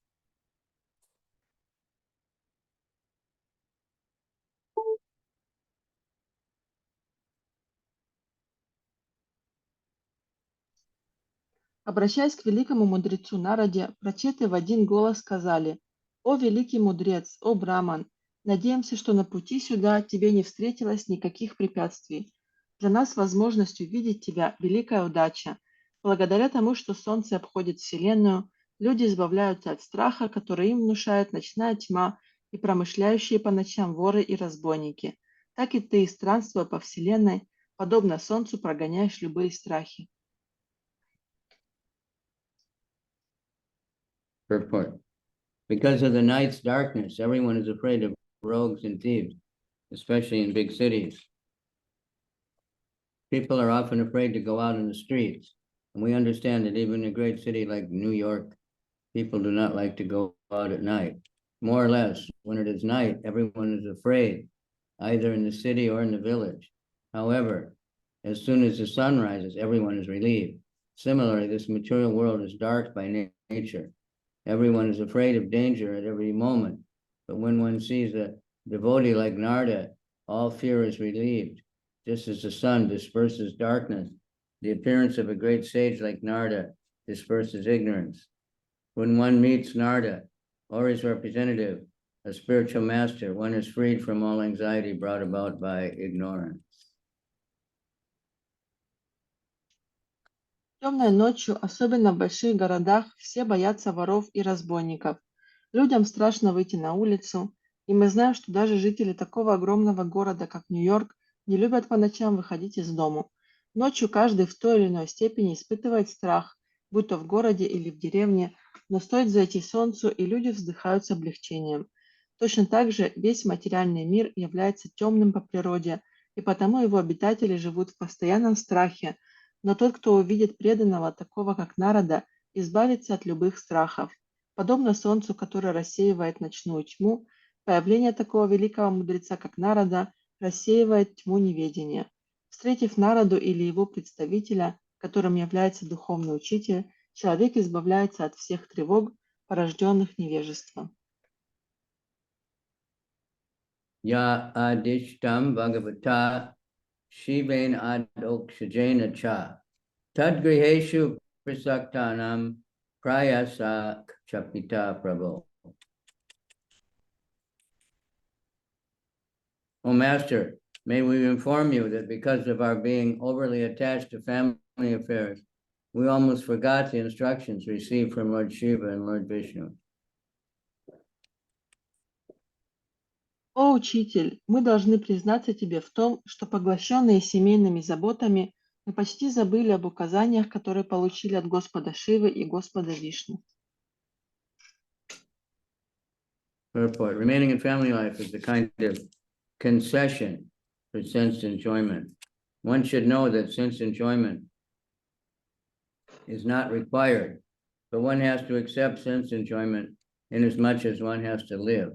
Обращаясь к великому мудрецу Нараде, прачеты в один голос сказали: «О великий мудрец, о Браман, надеемся, что на пути сюда тебе не встретилось никаких препятствий. Для нас возможность увидеть тебя – великая удача. Благодаря тому, что солнце обходит Вселенную, люди избавляются от страха, который им внушает ночная тьма и промышляющие по ночам воры и разбойники. Так и ты, странствуя по Вселенной, подобно солнцу, прогоняешь любые страхи». Purport. Because of the night's darkness, everyone is afraid of rogues and thieves, especially in big cities. People are often afraid to go out in the streets, and we understand that even in a great city like New York, people do not like to go out at night. More or less, when it is night, everyone is afraid, either in the city or in the village. However, as soon as the sun rises, everyone is relieved. Similarly, this material world is dark by nature. Everyone is afraid of danger at every moment, but when one sees a devotee like Narada, all fear is relieved. Just as the sun disperses darkness, the appearance of a great sage like Narada disperses ignorance. When one meets Narada or his representative, a spiritual master, one is freed from all anxiety brought about by ignorance. Темной ночью, особенно в больших городах, все боятся воров и разбойников. Людям страшно выйти на улицу, и мы знаем, что даже жители такого огромного города, как Нью-Йорк, не любят по ночам выходить из дому. Ночью каждый в той или иной степени испытывает страх, будь то в городе или в деревне, но стоит зайти солнцу, и люди вздыхают с облегчением. Точно так же весь материальный мир является темным по природе, и потому его обитатели живут в постоянном страхе, но тот, кто увидит преданного, такого как Нарада, избавится от любых страхов. Подобно солнцу, которое рассеивает ночную тьму, появление такого великого мудреца, как Нарада, рассеивает тьму неведения. Встретив Нараду или его представителя, которым является духовный учитель, человек избавляется от всех тревог, порожденных невежеством. Ya adishtam bhagavata shivain adokshajena cha tadgriheshu prasaktanam prayasa chapita prabhu. O Master, may we inform you that because of our being overly attached to family affairs, we almost forgot the instructions received from Lord Shiva and Lord Vishnu. О, Учитель, мы должны признаться Тебе в том, что, поглощенные семейными заботами, мы почти забыли об указаниях, которые получили от Господа Шивы и Господа Вишну. Purport: remaining in family life is a kind of concession for sense enjoyment. One should know that sense enjoyment is not required, but one has to accept sense enjoyment in as much as one has to live.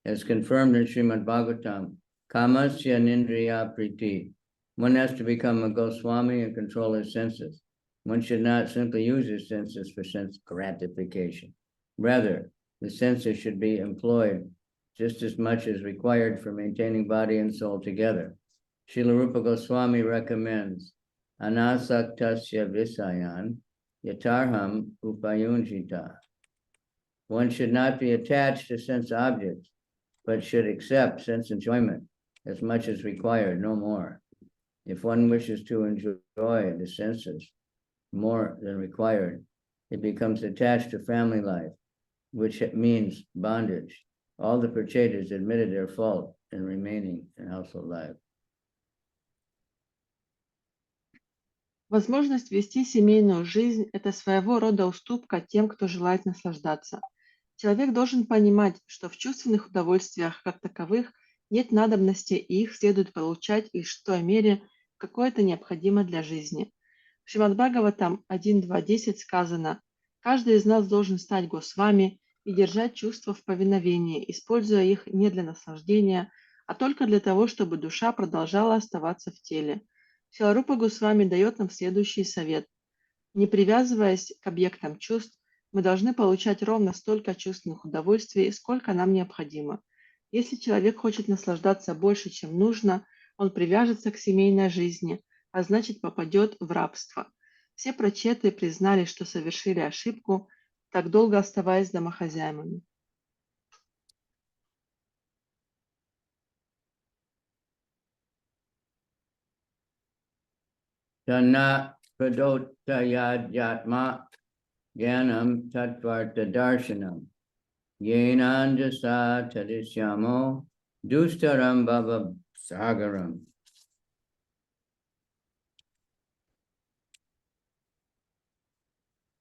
As confirmed in Srimad Bhagavatam, kamasya nindriya priti. One has to become a Goswami and control his senses. One should not simply use his senses for sense gratification. Rather, the senses should be employed just as much as required for maintaining body and soul together. Srila Rupa Goswami recommends anasaktasya visayan yatarham upayunjita. One should not be attached to sense objects, but should accept sense enjoyment as much as required, no more. If one wishes to enjoy the senses more than required, it becomes attached to family life, which means bondage. All the Prachetas admitted their fault in remaining in household life. Возможность вести семейную жизнь – это своего рода уступка тем, кто желает наслаждаться. Человек должен понимать, что в чувственных удовольствиях как таковых нет надобности, и их следует получать лишь в той мере, в какой это необходимо для жизни. В Шримад Бхагаватам 1.2.10 сказано: «Каждый из нас должен стать Госвами и держать чувства в повиновении, используя их не для наслаждения, а только для того, чтобы душа продолжала оставаться в теле». Шрила Рупа Госвами дает нам следующий совет. Не привязываясь к объектам чувств, мы должны получать ровно столько чувственных удовольствий, сколько нам необходимо. Если человек хочет наслаждаться больше, чем нужно, он привяжется к семейной жизни, а значит попадет в рабство. Все прачеты признали, что совершили ошибку, так долго оставаясь домохозяйками. Tanna pradotayad yatma Gyanam Tattvartha Darshanam Yenanjasa Tadisyamo Dustaram Bhava Sagaram.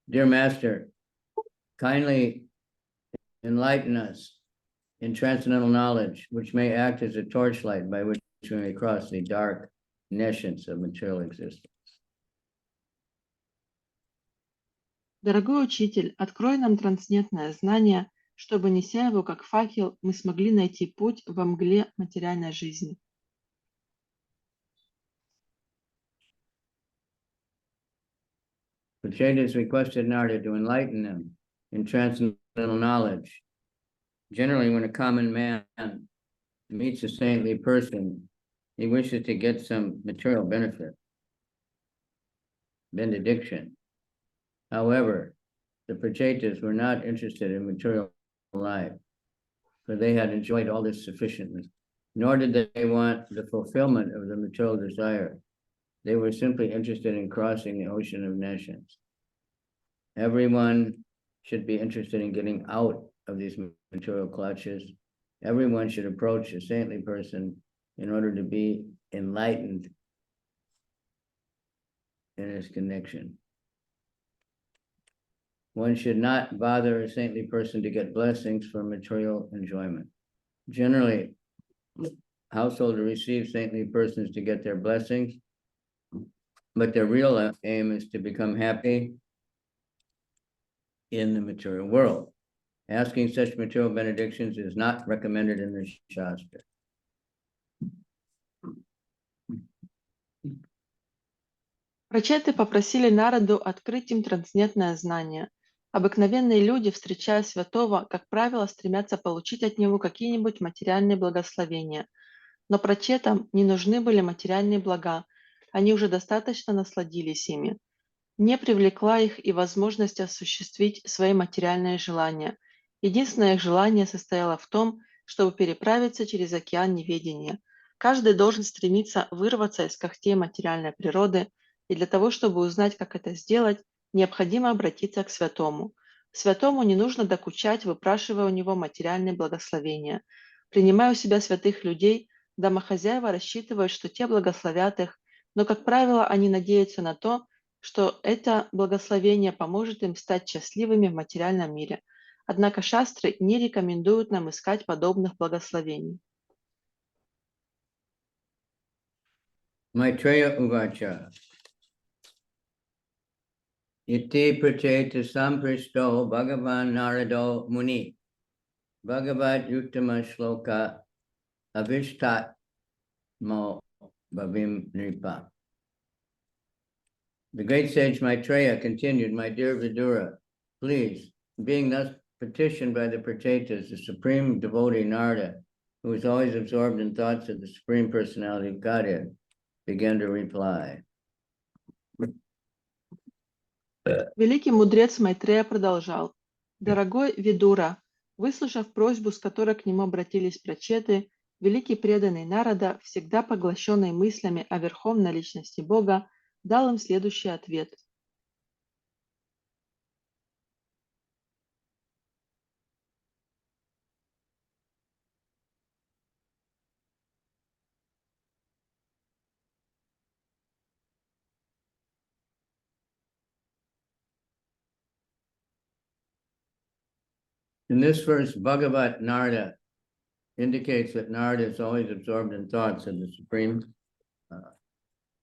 Dear Master, kindly enlighten us in transcendental knowledge, which may act as a torchlight by which we may cross the dark nescience of material existence. Дорогой учитель, открой нам трансцендентное знание, чтобы, неся его как факел, мы смогли найти путь во мгле материальной жизни. Prachetas requested Narada to enlighten them in transcendental knowledge. Generally, when a common man meets a saintly person, he wishes to get some material benefit, benediction. However, the Prachetas were not interested in material life, for they had enjoyed all this sufficiently, nor did they want the fulfillment of the material desire. They were simply interested in crossing the ocean of nescience. Everyone should be interested in getting out of these material clutches. Everyone should approach a saintly person in order to be enlightened in his connection. One should not bother a saintly person to get blessings for material enjoyment. Generally, householders receive saintly persons to get their blessings, but their real aim is to become happy in the material world. Asking such material benedictions is not recommended in the Shastra. Прачеты попросили Нараду открыть им трансцендентное знание. Обыкновенные люди, встречая святого, как правило, стремятся получить от него какие-нибудь материальные благословения. Но прачетам не нужны были материальные блага, они уже достаточно насладились ими. Не привлекла их и возможность осуществить свои материальные желания. Единственное их желание состояло в том, чтобы переправиться через океан неведения. Каждый должен стремиться вырваться из когтей материальной природы, и для того, чтобы узнать, как это сделать, необходимо обратиться к святому. Святому не нужно докучать, выпрашивая у него материальные благословения. Принимая у себя святых людей, домохозяева рассчитывают, что те благословят их, но, как правило, они надеются на то, что это благословение поможет им стать счастливыми в материальном мире. Однако шастры не рекомендуют нам искать подобных благословений. Maitreya Uvacha. Iti pracheta sampristo Bhagavan Narado Muni. Bhagavad Uttama Shloka Avishtat Mo Bhavim Nripa. The great sage Maitreya continued, "My dear Vidura, please, being thus petitioned by the Prachetas, the supreme devotee Narada, who is always absorbed in thoughts of the Supreme Personality of Godhead, began to reply." Великий мудрец Майтрея продолжал. «Дорогой Видура, выслушав просьбу, с которой к нему обратились прачеты, великий преданный Нарада, всегда поглощенный мыслями о верховной личности Бога, дал им следующий ответ. In this verse, Bhagavat Narada indicates that Narada is always absorbed in thoughts of the Supreme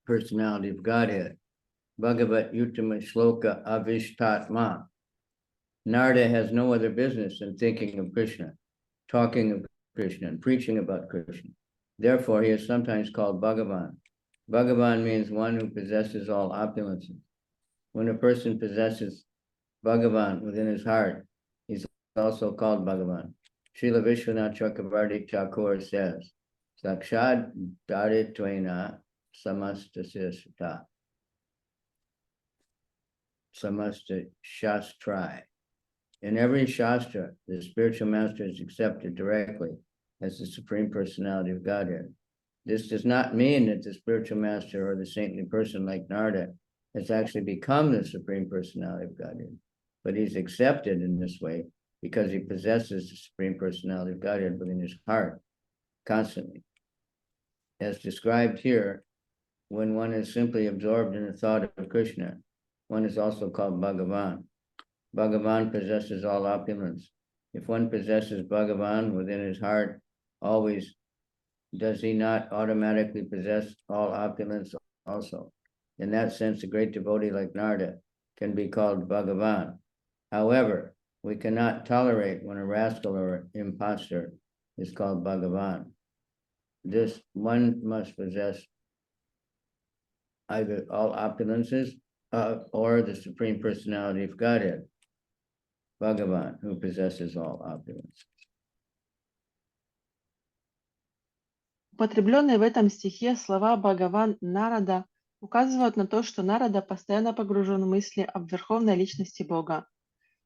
Personality of Godhead. Bhagavat Uttama Shloka Avishtatma. Narada has no other business than thinking of Krishna, talking of Krishna, and preaching about Krishna. Therefore, he is sometimes called Bhagavan. Bhagavan means one who possesses all opulences. When a person possesses Bhagavan within his heart, he's also called Bhagavan. Srila Vishwanath Chakravarti Thakur says, Sakshad Darittvena Samastasya Sutta. Samasta Shastrai. In every Shastra, the spiritual master is accepted directly as the Supreme Personality of Godhead. This does not mean that the spiritual master or the saintly person like Narada has actually become the Supreme Personality of Godhead, but he's accepted in this way because he possesses the Supreme Personality of Godhead within his heart constantly. As described here, when one is simply absorbed in the thought of Krishna, one is also called Bhagavan. Bhagavan possesses all opulence. If one possesses Bhagavan within his heart always, does he not automatically possess all opulence also? In that sense, a great devotee like Narada can be called Bhagavan. However, we cannot tolerate when a rascal or impostor is called Bhagavan. This one must possess either all opulences or the Supreme Personality of Godhead, Bhagavan, who possesses all opulence. Употребленные в этом стихе слова Бхагаван Нарада указывают на то, что Нарада постоянно погружен в мысли об верховной личности Бога.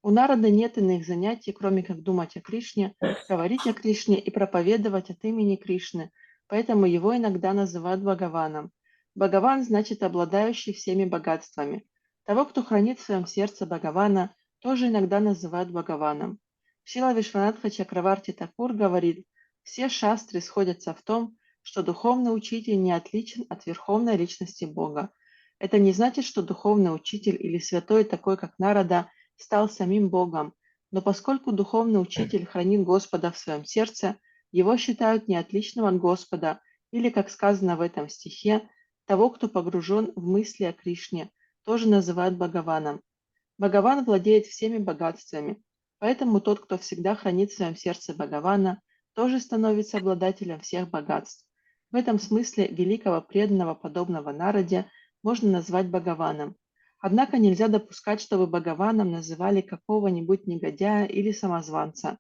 У Нарады нет иных занятий, кроме как думать о Кришне, говорить о Кришне и проповедовать от имени Кришны, поэтому его иногда называют Бхагаваном. Бхагаван значит обладающий всеми богатствами. Того, кто хранит в своем сердце Бхагавана, тоже иногда называют Бхагаваном. Шрила Вишванатха Чакраварти Такур говорит, все шастры сходятся в том, что духовный учитель не отличен от верховной личности Бога. Это не значит, что духовный учитель или святой, такой как Нарада, стал самим Богом, но поскольку духовный учитель хранит Господа в своем сердце, его считают не отличным от Господа, или, как сказано в этом стихе, того, кто погружен в мысли о Кришне, тоже называют Бхагаваном. Бхагаван владеет всеми богатствами, поэтому тот, кто всегда хранит в своем сердце Бхагавана, тоже становится обладателем всех богатств. В этом смысле великого преданного, подобного Нараде, можно назвать Бхагаваном. Однако нельзя допускать, чтобы Бхагаваном называли какого-нибудь негодяя или самозванца.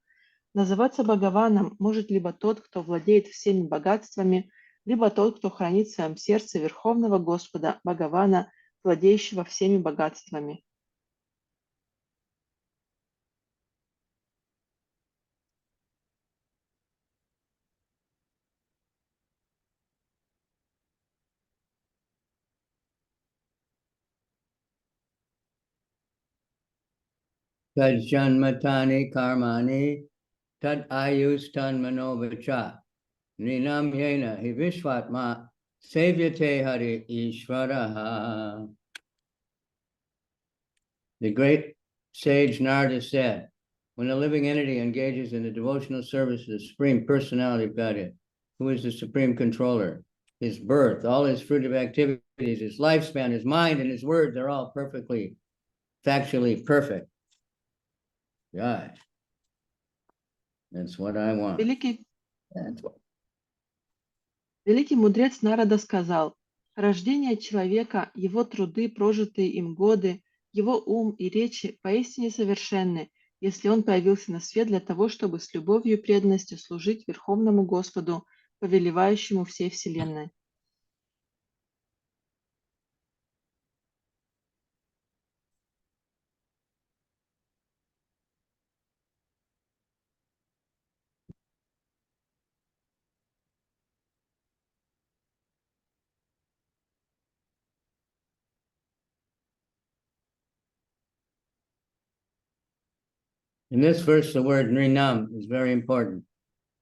Называться Бхагаваном может либо тот, кто владеет всеми богатствами, либо тот, кто хранит в своем сердце Верховного Господа, Бхагавана, владеющего всеми богатствами. Tad janmatani karmani tad ayus tan manovacha ninam yena hi vishvatma sevyate hari ishvaraha. The great sage Narada said, when a living entity engages in the devotional service of the Supreme Personality of Godhead, who is the Supreme Controller, his birth, all his fruitive activities, his lifespan, his mind, and his words are all perfectly, factually perfect. God, that's what I want. That's what. Великий мудрец Нарада сказал: «Рождение человека, его труды, прожитые им годы, его ум и речи поистине совершенны, если он появился на свет для того, чтобы с любовью и преданностью служить Верховному Господу, повелевающему всей Вселенной». In this verse, the word Nrinam is very important.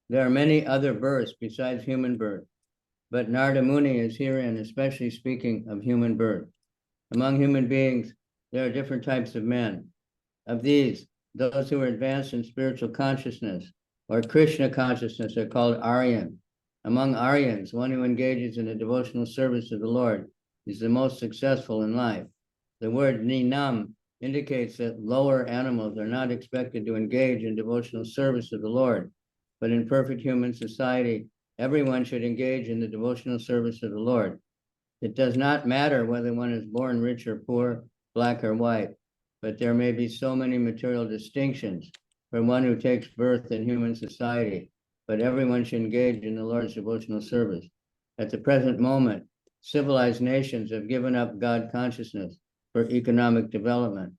There are many other births besides human birth, but Narada Muni is herein especially speaking of human birth. Among human beings, there are different types of men. Of these, those who are advanced in spiritual consciousness or Krishna consciousness are called Aryan. Among Aryans, one who engages in the devotional service of the Lord is the most successful in life. The word Ninam indicates that lower animals are not expected to engage in devotional service of the Lord, but in perfect human society, everyone should engage in the devotional service of the Lord. It does not matter whether one is born rich or poor, black or white, but there may be so many material distinctions for one who takes birth in human society, but everyone should engage in the Lord's devotional service. At the present moment, civilized nations have given up God consciousness for economic development.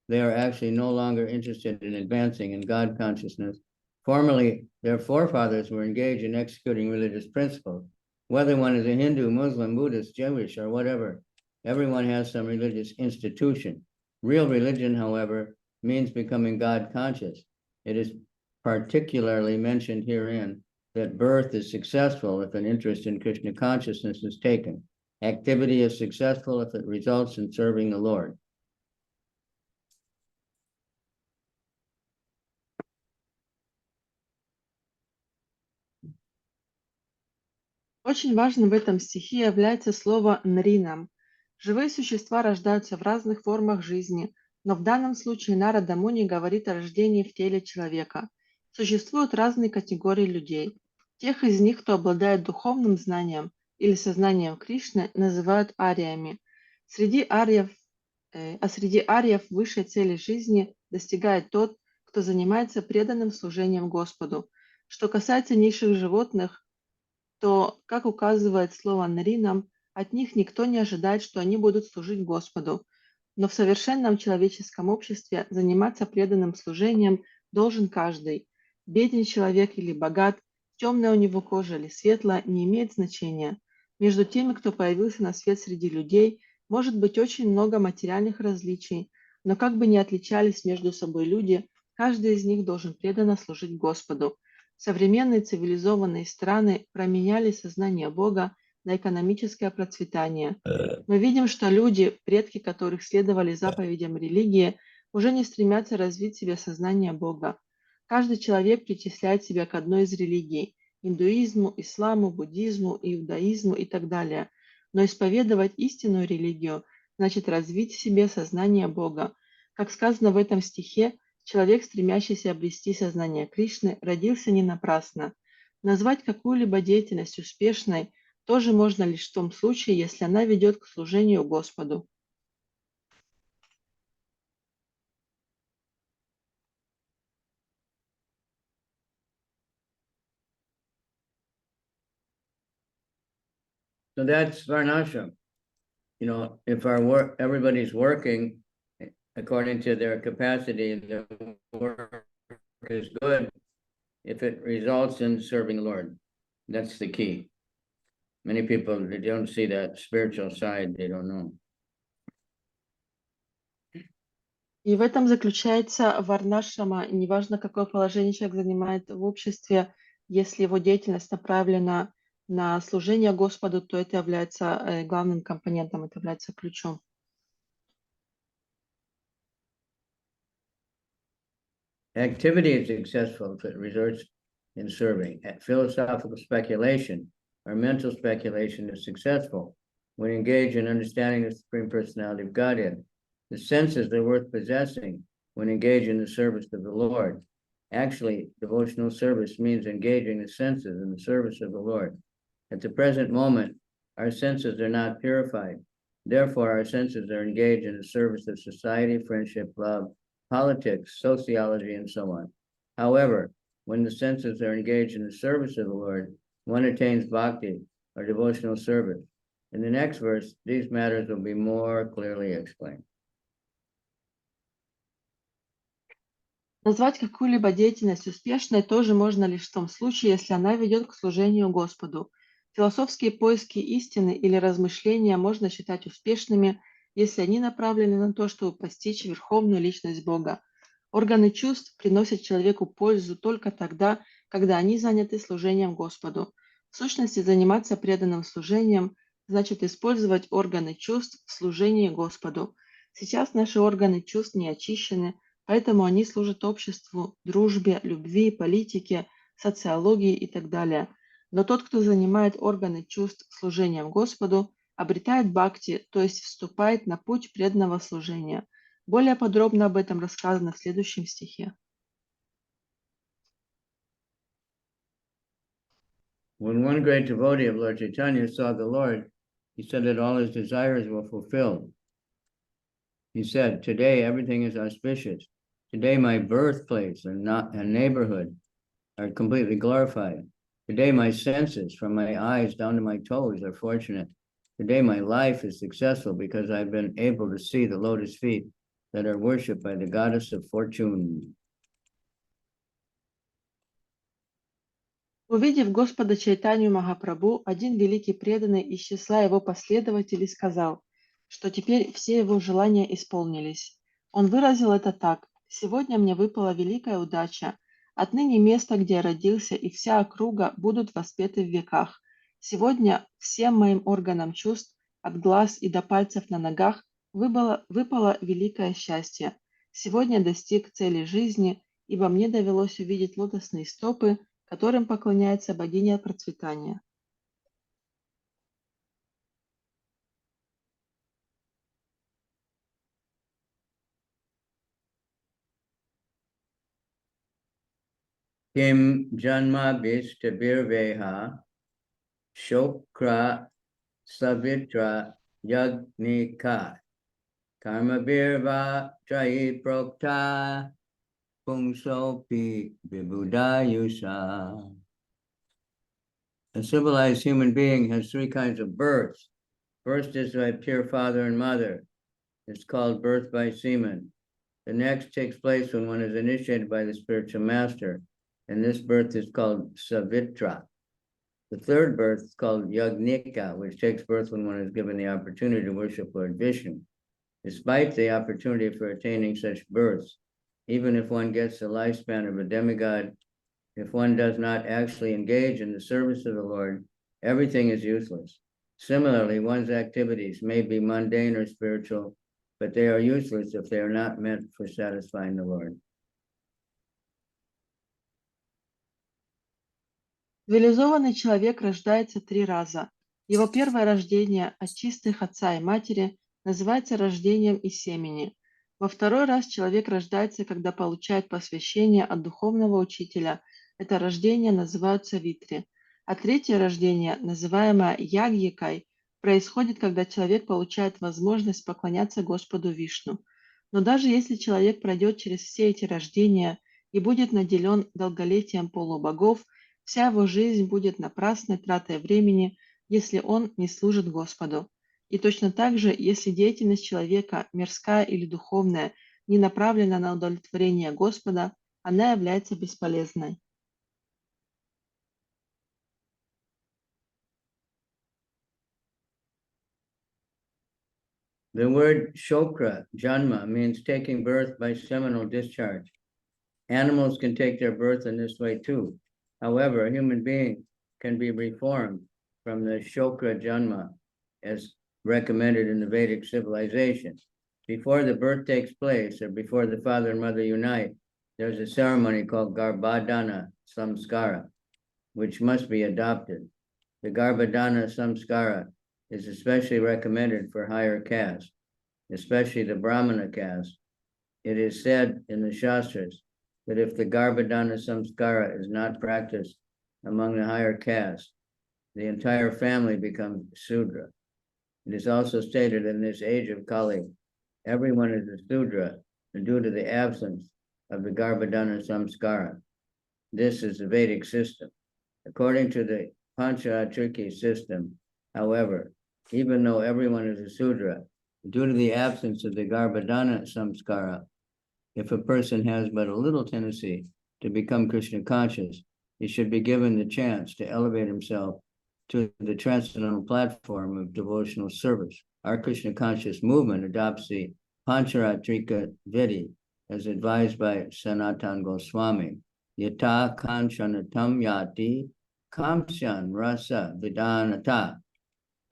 They are actually no longer interested in advancing in God consciousness. Formerly, their forefathers were engaged in executing religious principles. Whether one is a Hindu, Muslim, Buddhist, Jewish, or whatever, everyone has some religious institution. Real religion, however, means becoming God conscious. It is particularly mentioned herein that birth is successful if an interest in Krishna consciousness is taken. Activity is successful if it results in serving the Lord. Очень важным в этом стихе является слово «нринам». Живые существа рождаются в разных формах жизни, но в данном случае Нарада Муни говорит о рождении в теле человека. Существуют разные категории людей. Тех из них, кто обладает духовным знанием или сознанием Кришны, называют ариями. Среди ариев высшей цели жизни достигает тот, кто занимается преданным служением Господу. Что касается низших животных, то, как указывает слово «наринам», от них никто не ожидает, что они будут служить Господу. Но в совершенном человеческом обществе заниматься преданным служением должен каждый. Беден человек или богат, темная у него кожа или светлая, не имеет значения. Между теми, кто появился на свет среди людей, может быть очень много материальных различий, но как бы ни отличались между собой люди, каждый из них должен преданно служить Господу. Современные цивилизованные страны променяли сознание Бога на экономическое процветание. Мы видим, что люди, предки которых следовали заповедям религии, уже не стремятся развить в себе сознание Бога. Каждый человек причисляет себя к одной из религий – индуизму, исламу, буддизму, иудаизму и так далее. Но исповедовать истинную религию значит развить в себе сознание Бога. Как сказано в этом стихе, человек, стремящийся обрести сознание Кришны, родился не напрасно. Назвать какую-либо деятельность успешной тоже можно лишь в том случае, если она ведет к служению Господу. So that's varnashram. You know, if our work, everybody's working according to their capacity, the work is good. If it results in serving the Lord, that's the key. Many people, they don't see that spiritual side, they don't know. И в этом заключается варнашрама. Неважно, какое положение человек занимает в обществе, если его деятельность направлена на служение Господу, то это является главным компонентом, это является ключом. Activity is successful if it results in serving. Philosophical speculation or mental speculation is successful when engaged in understanding the Supreme Personality of Godhead. The senses are worth possessing when engaged in the service of the Lord. Actually, devotional service means engaging the senses in the service of the Lord. At the present moment, our senses are not purified. Therefore, our senses are engaged in the service of society, friendship, love, politics, sociology, and so on. However, when the senses are engaged in the service of the Lord, one attains bhakti, or devotional service. In the next verse, these matters will be more clearly explained. Назвать какую-либо деятельность успешной тоже можно лишь в том случае, если она ведет к служению Господу. Философские поиски истины или размышления можно считать успешными, если они направлены на то, чтобы постичь верховную личность Бога. Органы чувств приносят человеку пользу только тогда, когда они заняты служением Господу. В сущности, заниматься преданным служением значит использовать органы чувств в служении Господу. Сейчас наши органы чувств не очищены, поэтому они служат обществу, дружбе, любви, политике, социологии и так далее. Но тот, кто занимает органы чувств служением Господу, обретает бхакти, то есть вступает на путь преданного служения. Более подробно об этом рассказано в следующем стихе. When one great devotee of Lord Chaitanya saw the Lord, he said that all his desires were fulfilled. He said, "Today everything is auspicious. Today my birthplace and neighborhood are completely glorified. Today my senses, from my eyes down to my toes, are fortunate. Today my life is successful because I've been able to see the lotus feet that are worshipped by the goddess of fortune." Увидев Господа Чайтанью Махапрабху, один великий преданный из числа его последователей сказал, что теперь все его желания исполнились. Он выразил это так: «Сегодня мне выпала великая удача. Отныне место, где я родился, и вся округа будут воспеты в веках. Сегодня всем моим органам чувств, от глаз и до пальцев на ногах, выпало великое счастье. Сегодня достиг цели жизни, ибо мне довелось увидеть лотосные стопы, которым поклоняется богиня процветания». Kim janma bishta birveha shokra savitra yagnika karma birva trayi prokta pungsopi vibudayusa. A civilized human being has three kinds of births. First is by pure father and mother. It's called birth by semen. The next takes place when one is initiated by the spiritual master, and this birth is called Savitra. The third birth is called Yagnika, which takes birth when one is given the opportunity to worship Lord Vishnu. Despite the opportunity for attaining such births, even if one gets the lifespan of a demigod, if one does not actually engage in the service of the Lord, everything is useless. Similarly, one's activities may be mundane or spiritual, but they are useless if they are not meant for satisfying the Lord. Цивилизованный человек рождается 3 раза. Его первое рождение от чистых отца и матери называется рождением из семени. Во второй раз человек рождается, когда получает посвящение от духовного учителя. Это рождение называется витри. А третье рождение, называемое ягьякой, происходит, когда человек получает возможность поклоняться Господу Вишну. Но даже если человек пройдет через все эти рождения и будет наделен долголетием полубогов, вся его жизнь будет напрасной тратой времени, если он не служит Господу. И точно так же, если деятельность человека, мирская или духовная, не направлена на удовлетворение Господа, она является бесполезной. The word shokra, janma, means taking birth by seminal discharge. Animals can take their birth in this way too. However, a human being can be reformed from the shokra janma as recommended in the Vedic civilization. Before the birth takes place, or before the father and mother unite, there's a ceremony called Garbhadana Samskara, which must be adopted. The Garbhadana Samskara is especially recommended for higher caste, especially the Brahmana caste. It is said in the Shastras that if the Garbhadana Samskara is not practiced among the higher caste, the entire family becomes Sudra. It is also stated in this age of Kali, everyone is a Sudra due to the absence of the Garbhadana Samskara. This is the Vedic system. According to the Panchatriki system, however, even though everyone is a Sudra, due to the absence of the Garbhadana Samskara, if a person has but a little tendency to become Krishna conscious, he should be given the chance to elevate himself to the transcendental platform of devotional service. Our Krishna conscious movement adopts the Pancharatrika Vidi as advised by Sanatana Goswami. Yata kanchanatam yati kamsyan rasa vidanata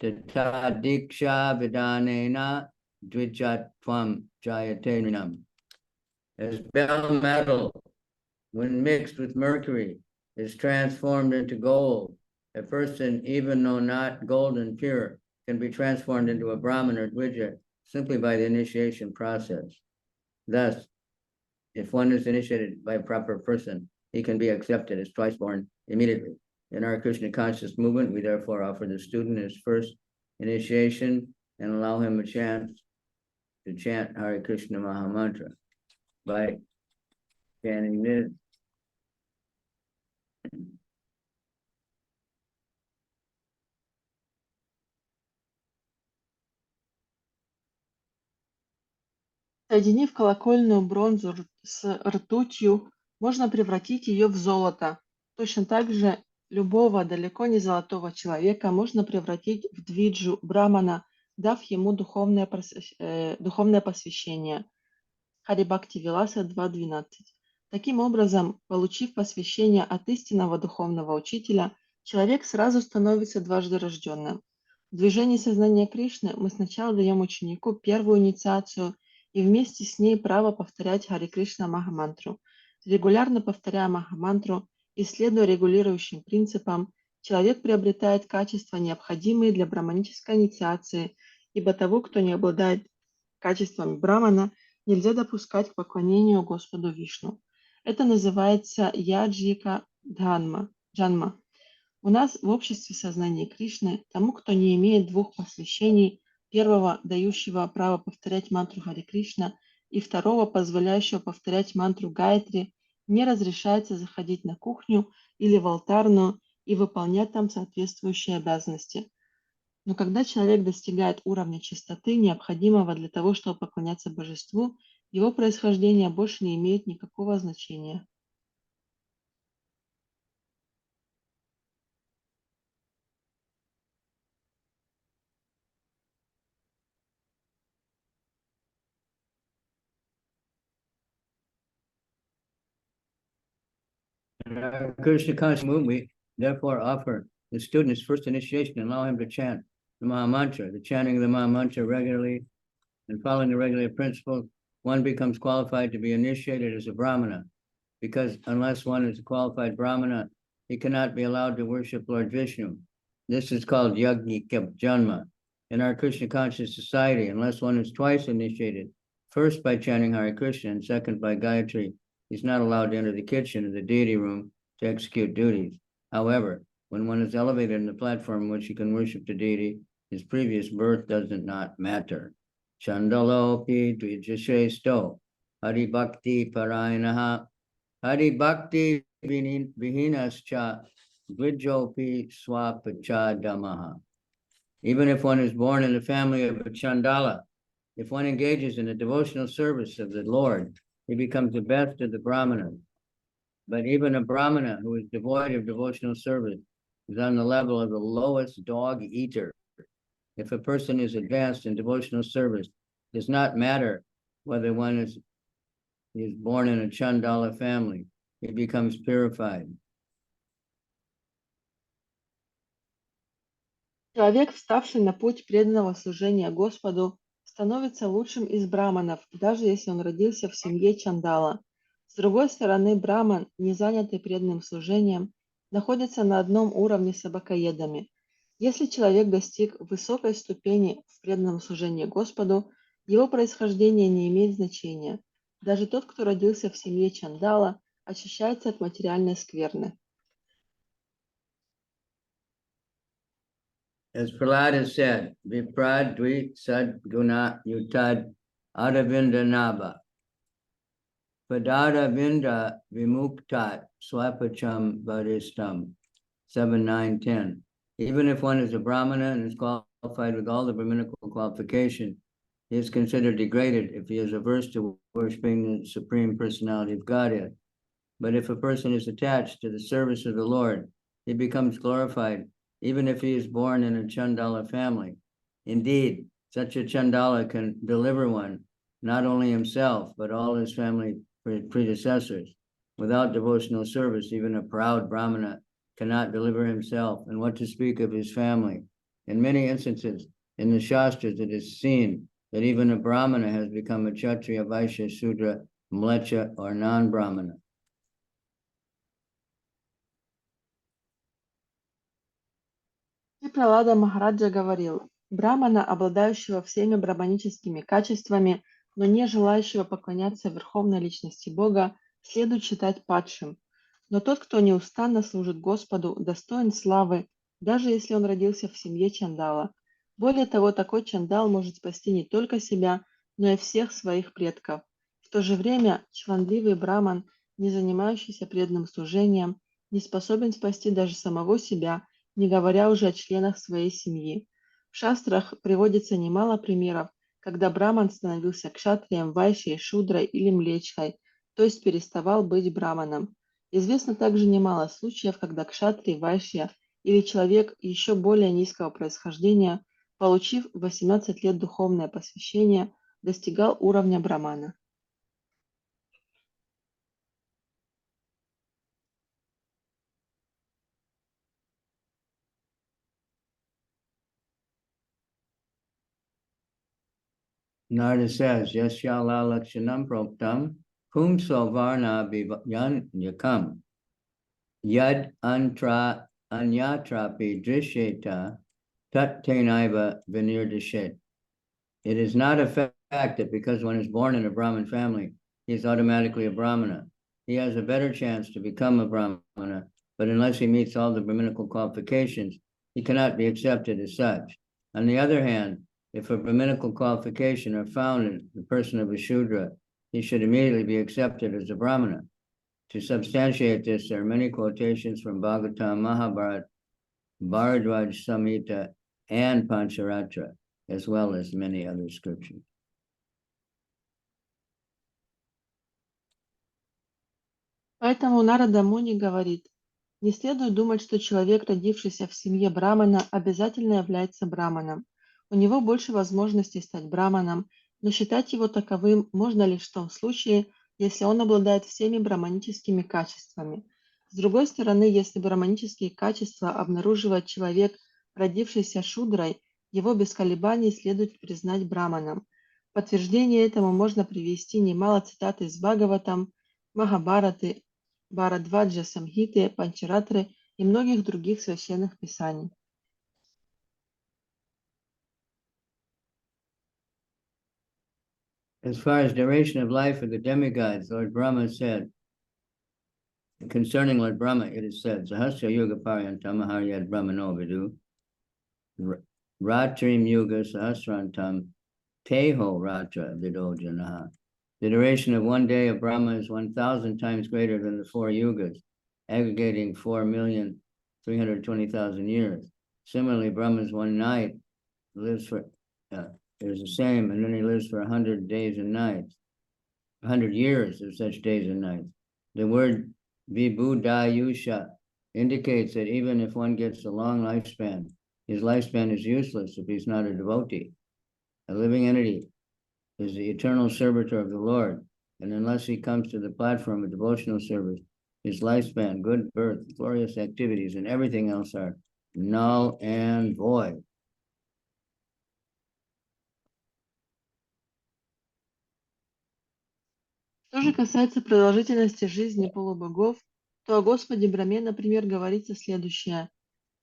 tata diksha vidanena dvijatvam jayatenam. As bell metal, when mixed with mercury, is transformed into gold, a person, even though not golden pure, can be transformed into a Brahmin or Dvija simply by the initiation process. Thus, if one is initiated by a proper person, he can be accepted as twice born immediately. In our Krishna conscious movement, we therefore offer the student his first initiation and allow him a chance to chant Hare Krishna Maha Mantra. By chanting this, Соединив колокольную бронзу с ртутью, можно превратить ее в золото. Точно так же любого далеко не золотого человека можно превратить в двиджу брамана, дав ему духовное посвящение. Харибхакти Виласа 2.12. Таким образом, получив посвящение от истинного духовного учителя, человек сразу становится дважды рожденным. В движении сознания Кришны мы сначала даем ученику первую инициацию и вместе с ней право повторять Харе Кришна Махамантру. Регулярно повторяя Махамантру и следуя регулирующим принципам, человек приобретает качества, необходимые для браманической инициации, ибо того, кто не обладает качествами брамана, нельзя допускать к поклонению Господу Вишну. Это называется яджика джанма. У нас в обществе сознания Кришны тому, кто не имеет двух посвящений, первого, дающего право повторять мантру Харе Кришна, и второго, позволяющего повторять мантру Гайатри, не разрешается заходить на кухню или в алтарную и выполнять там соответствующие обязанности. Но когда человек достигает уровня чистоты, необходимого для того, чтобы поклоняться божеству, его происхождение больше не имеет никакого значения. in our Krishna conscious movement, we therefore offer the student his first initiation and allow him to chant the Maha Mantra. The chanting of the Maha Mantra regularly and following the regular principles, one becomes qualified to be initiated as a Brahmana, because unless one is a qualified Brahmana, he cannot be allowed to worship Lord Vishnu. This is called Yajnika Janma. In our Krishna conscious society, unless one is twice initiated, first by chanting Hare Krishna and second by Gayatri, he's not allowed to enter the kitchen or the deity room to execute duties. However, when one is elevated in the platform in which he can worship the deity, his previous birth does not matter. Chandalopi Dvijashresto Hari Bhakti Parayanaha Hari Bhakti Vihinascha Gvijopi Swapachadamaha. Even if one is born in the family of a Chandala, if one engages in the devotional service of the Lord, he becomes the best of the Brahmanas. But even a Brahmana who is devoid of devotional service is on the level of the lowest dog eater. If a person is advanced in devotional service, it does not matter whether one is born in a Chandala family, he becomes purified. Человек, вставший на путь преданного служения Господу, становится лучшим из браманов, даже если он родился в семье Чандала. С другой стороны, браман, не занятый преданным служением, находится на одном уровне с собакоедами. Если человек достиг высокой ступени в преданном служении Господу, его происхождение не имеет значения. Даже тот, кто родился в семье Чандала, очищается от материальной скверны. As Prahlad has said, Viprad Dvi Sad Guna Yutad Adavinda Naba. Padada Vinda Vimuktat Swapacham Vadistam 7, 9, 10. Even if one is a Brahmana and is qualified with all the Brahminical qualifications, he is considered degraded if he is averse to worshiping the Supreme Personality of Godhead. But if a person is attached to the service of the Lord, he becomes glorified, even if he is born in a Chandala family. Indeed, such a Chandala can deliver one, not only himself, but all his family predecessors. Without devotional service, even a proud Brahmana cannot deliver himself, and what to speak of his family. In many instances, in the Shastras, it is seen that even a Brahmana has become a Kshatriya, Vaishya, Sudra, Mlecha, or non-Brahmana. Пралада Махараджа говорил: брамана, обладающего всеми брахманическими качествами, но не желающего поклоняться верховной личности Бога, следует считать падшим. Но тот, кто неустанно служит Господу, достоин славы, даже если он родился в семье Чандала. Более того, такой Чандал может спасти не только себя, но и всех своих предков. В то же время чванливый браман, не занимающийся преданным служением, не способен спасти даже самого себя, не говоря уже о членах своей семьи. В шастрах приводится немало примеров, когда браман становился кшатрием, вайшей, шудрой или млечхой, то есть переставал быть браманом. Известно также немало случаев, когда кшатрий, вайшья или человек еще более низкого происхождения, получив в 18 лет духовное посвящение, достигал уровня брамана. Narada says, Yasyala Lakshanam Proktam, Pumso Varna Viyan Yakam, Yad Antra Anyatrapi Drisheta, Tat Tenaiva Vinirdishet. It is not a fact that because one is born in a Brahmin family, he is automatically a Brahmana. He has a better chance to become a Brahmana, but unless he meets all the Brahminical qualifications, he cannot be accepted as such. On the other hand, if a Brahminical qualification are found in the person of a Shudra, he should immediately be accepted as a Brahmana. To substantiate this, there are many quotations from Bhagavatam, Mahabharata, Bharadwaj Samhita, and Pancharatra, as well as many other scriptures. Поэтому Нарада Муни говорит: не следует думать, что человек, родившийся в семье брамана, обязательно является браманом. У него больше возможностей стать браманом, но считать его таковым можно лишь в том случае, если он обладает всеми браманическими качествами. С другой стороны, если браманические качества обнаруживает человек, родившийся шудрой, его без колебаний следует признать браманом. В подтверждение этому можно привести немало цитат из Бхагаватам, Махабхараты, Бхарадваджа Самхиты, Панчаратры и многих других священных писаний. As far as duration of life of the demigods, Lord Brahma said, concerning Lord Brahma, it is said, Sahasra Yuga Paryantam Haryad Brahmano Vidu, Ratrim Yuga Sahasrantam Teho Ratra Vido Janaha. The duration of one day of Brahma is 1,000 times greater than the 4 yugas, aggregating 4 million 320,000 years. Similarly, Brahma's one night lives for, is the same, and then he lives for 100 days and nights, 100 years of such days and nights. The word vibhudayusha indicates that even if one gets a long lifespan, his lifespan is useless if he's not a devotee. A living entity is the eternal servitor of the Lord, and unless he comes to the platform of devotional service, his lifespan, good birth, glorious activities, and everything else are null and void. Что же касается продолжительности жизни полубогов, то о Господе Брахме, например, говорится следующее.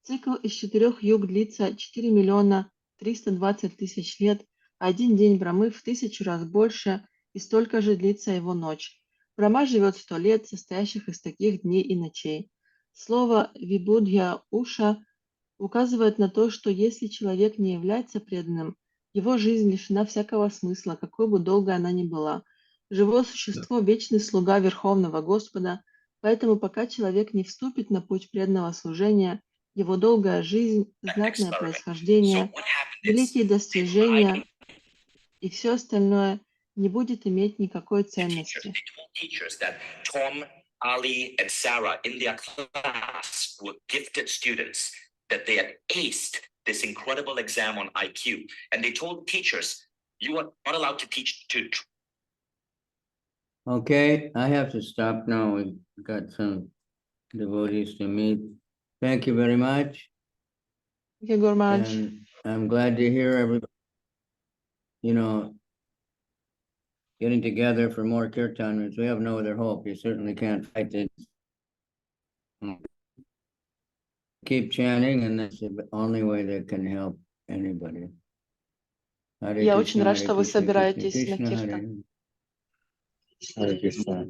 Цикл из 4 юг длится 4 миллиона 320 тысяч лет, а один день Брамы в 1000 раз больше, и столько же длится его ночь. Брама живет 100 лет, состоящих из таких дней и ночей. Слово «вибудья уша» указывает на то, что если человек не является преданным, его жизнь лишена всякого смысла, какой бы долгой она ни была. Живое существо – вечный слуга Верховного Господа, поэтому пока человек не вступит на путь преданного служения, его долгая жизнь, знатное происхождение, великие достижения и все остальное не будет иметь никакой ценности. Tom, Ali, and Sarah in their class were gifted students, that they had aced this incredible exam on IQ. And they told teachers, you are not allowed to teach to. Okay, I have to stop now. We've got some devotees to meet. Thank you very much. Thank you, Guru Maharaj. And I'm glad to hear everybody, getting together for more kirtan. We have no other hope. You certainly can't fight it. Keep chanting, and that's the only way that can help anybody. Hare Я очень Krishna, рад, Hare что вы Krishna, Krishna собираетесь на Krishna, киртан. Hare Krishna.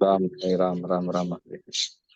Ram, Ram, Ram, Ram, Hare Krishna.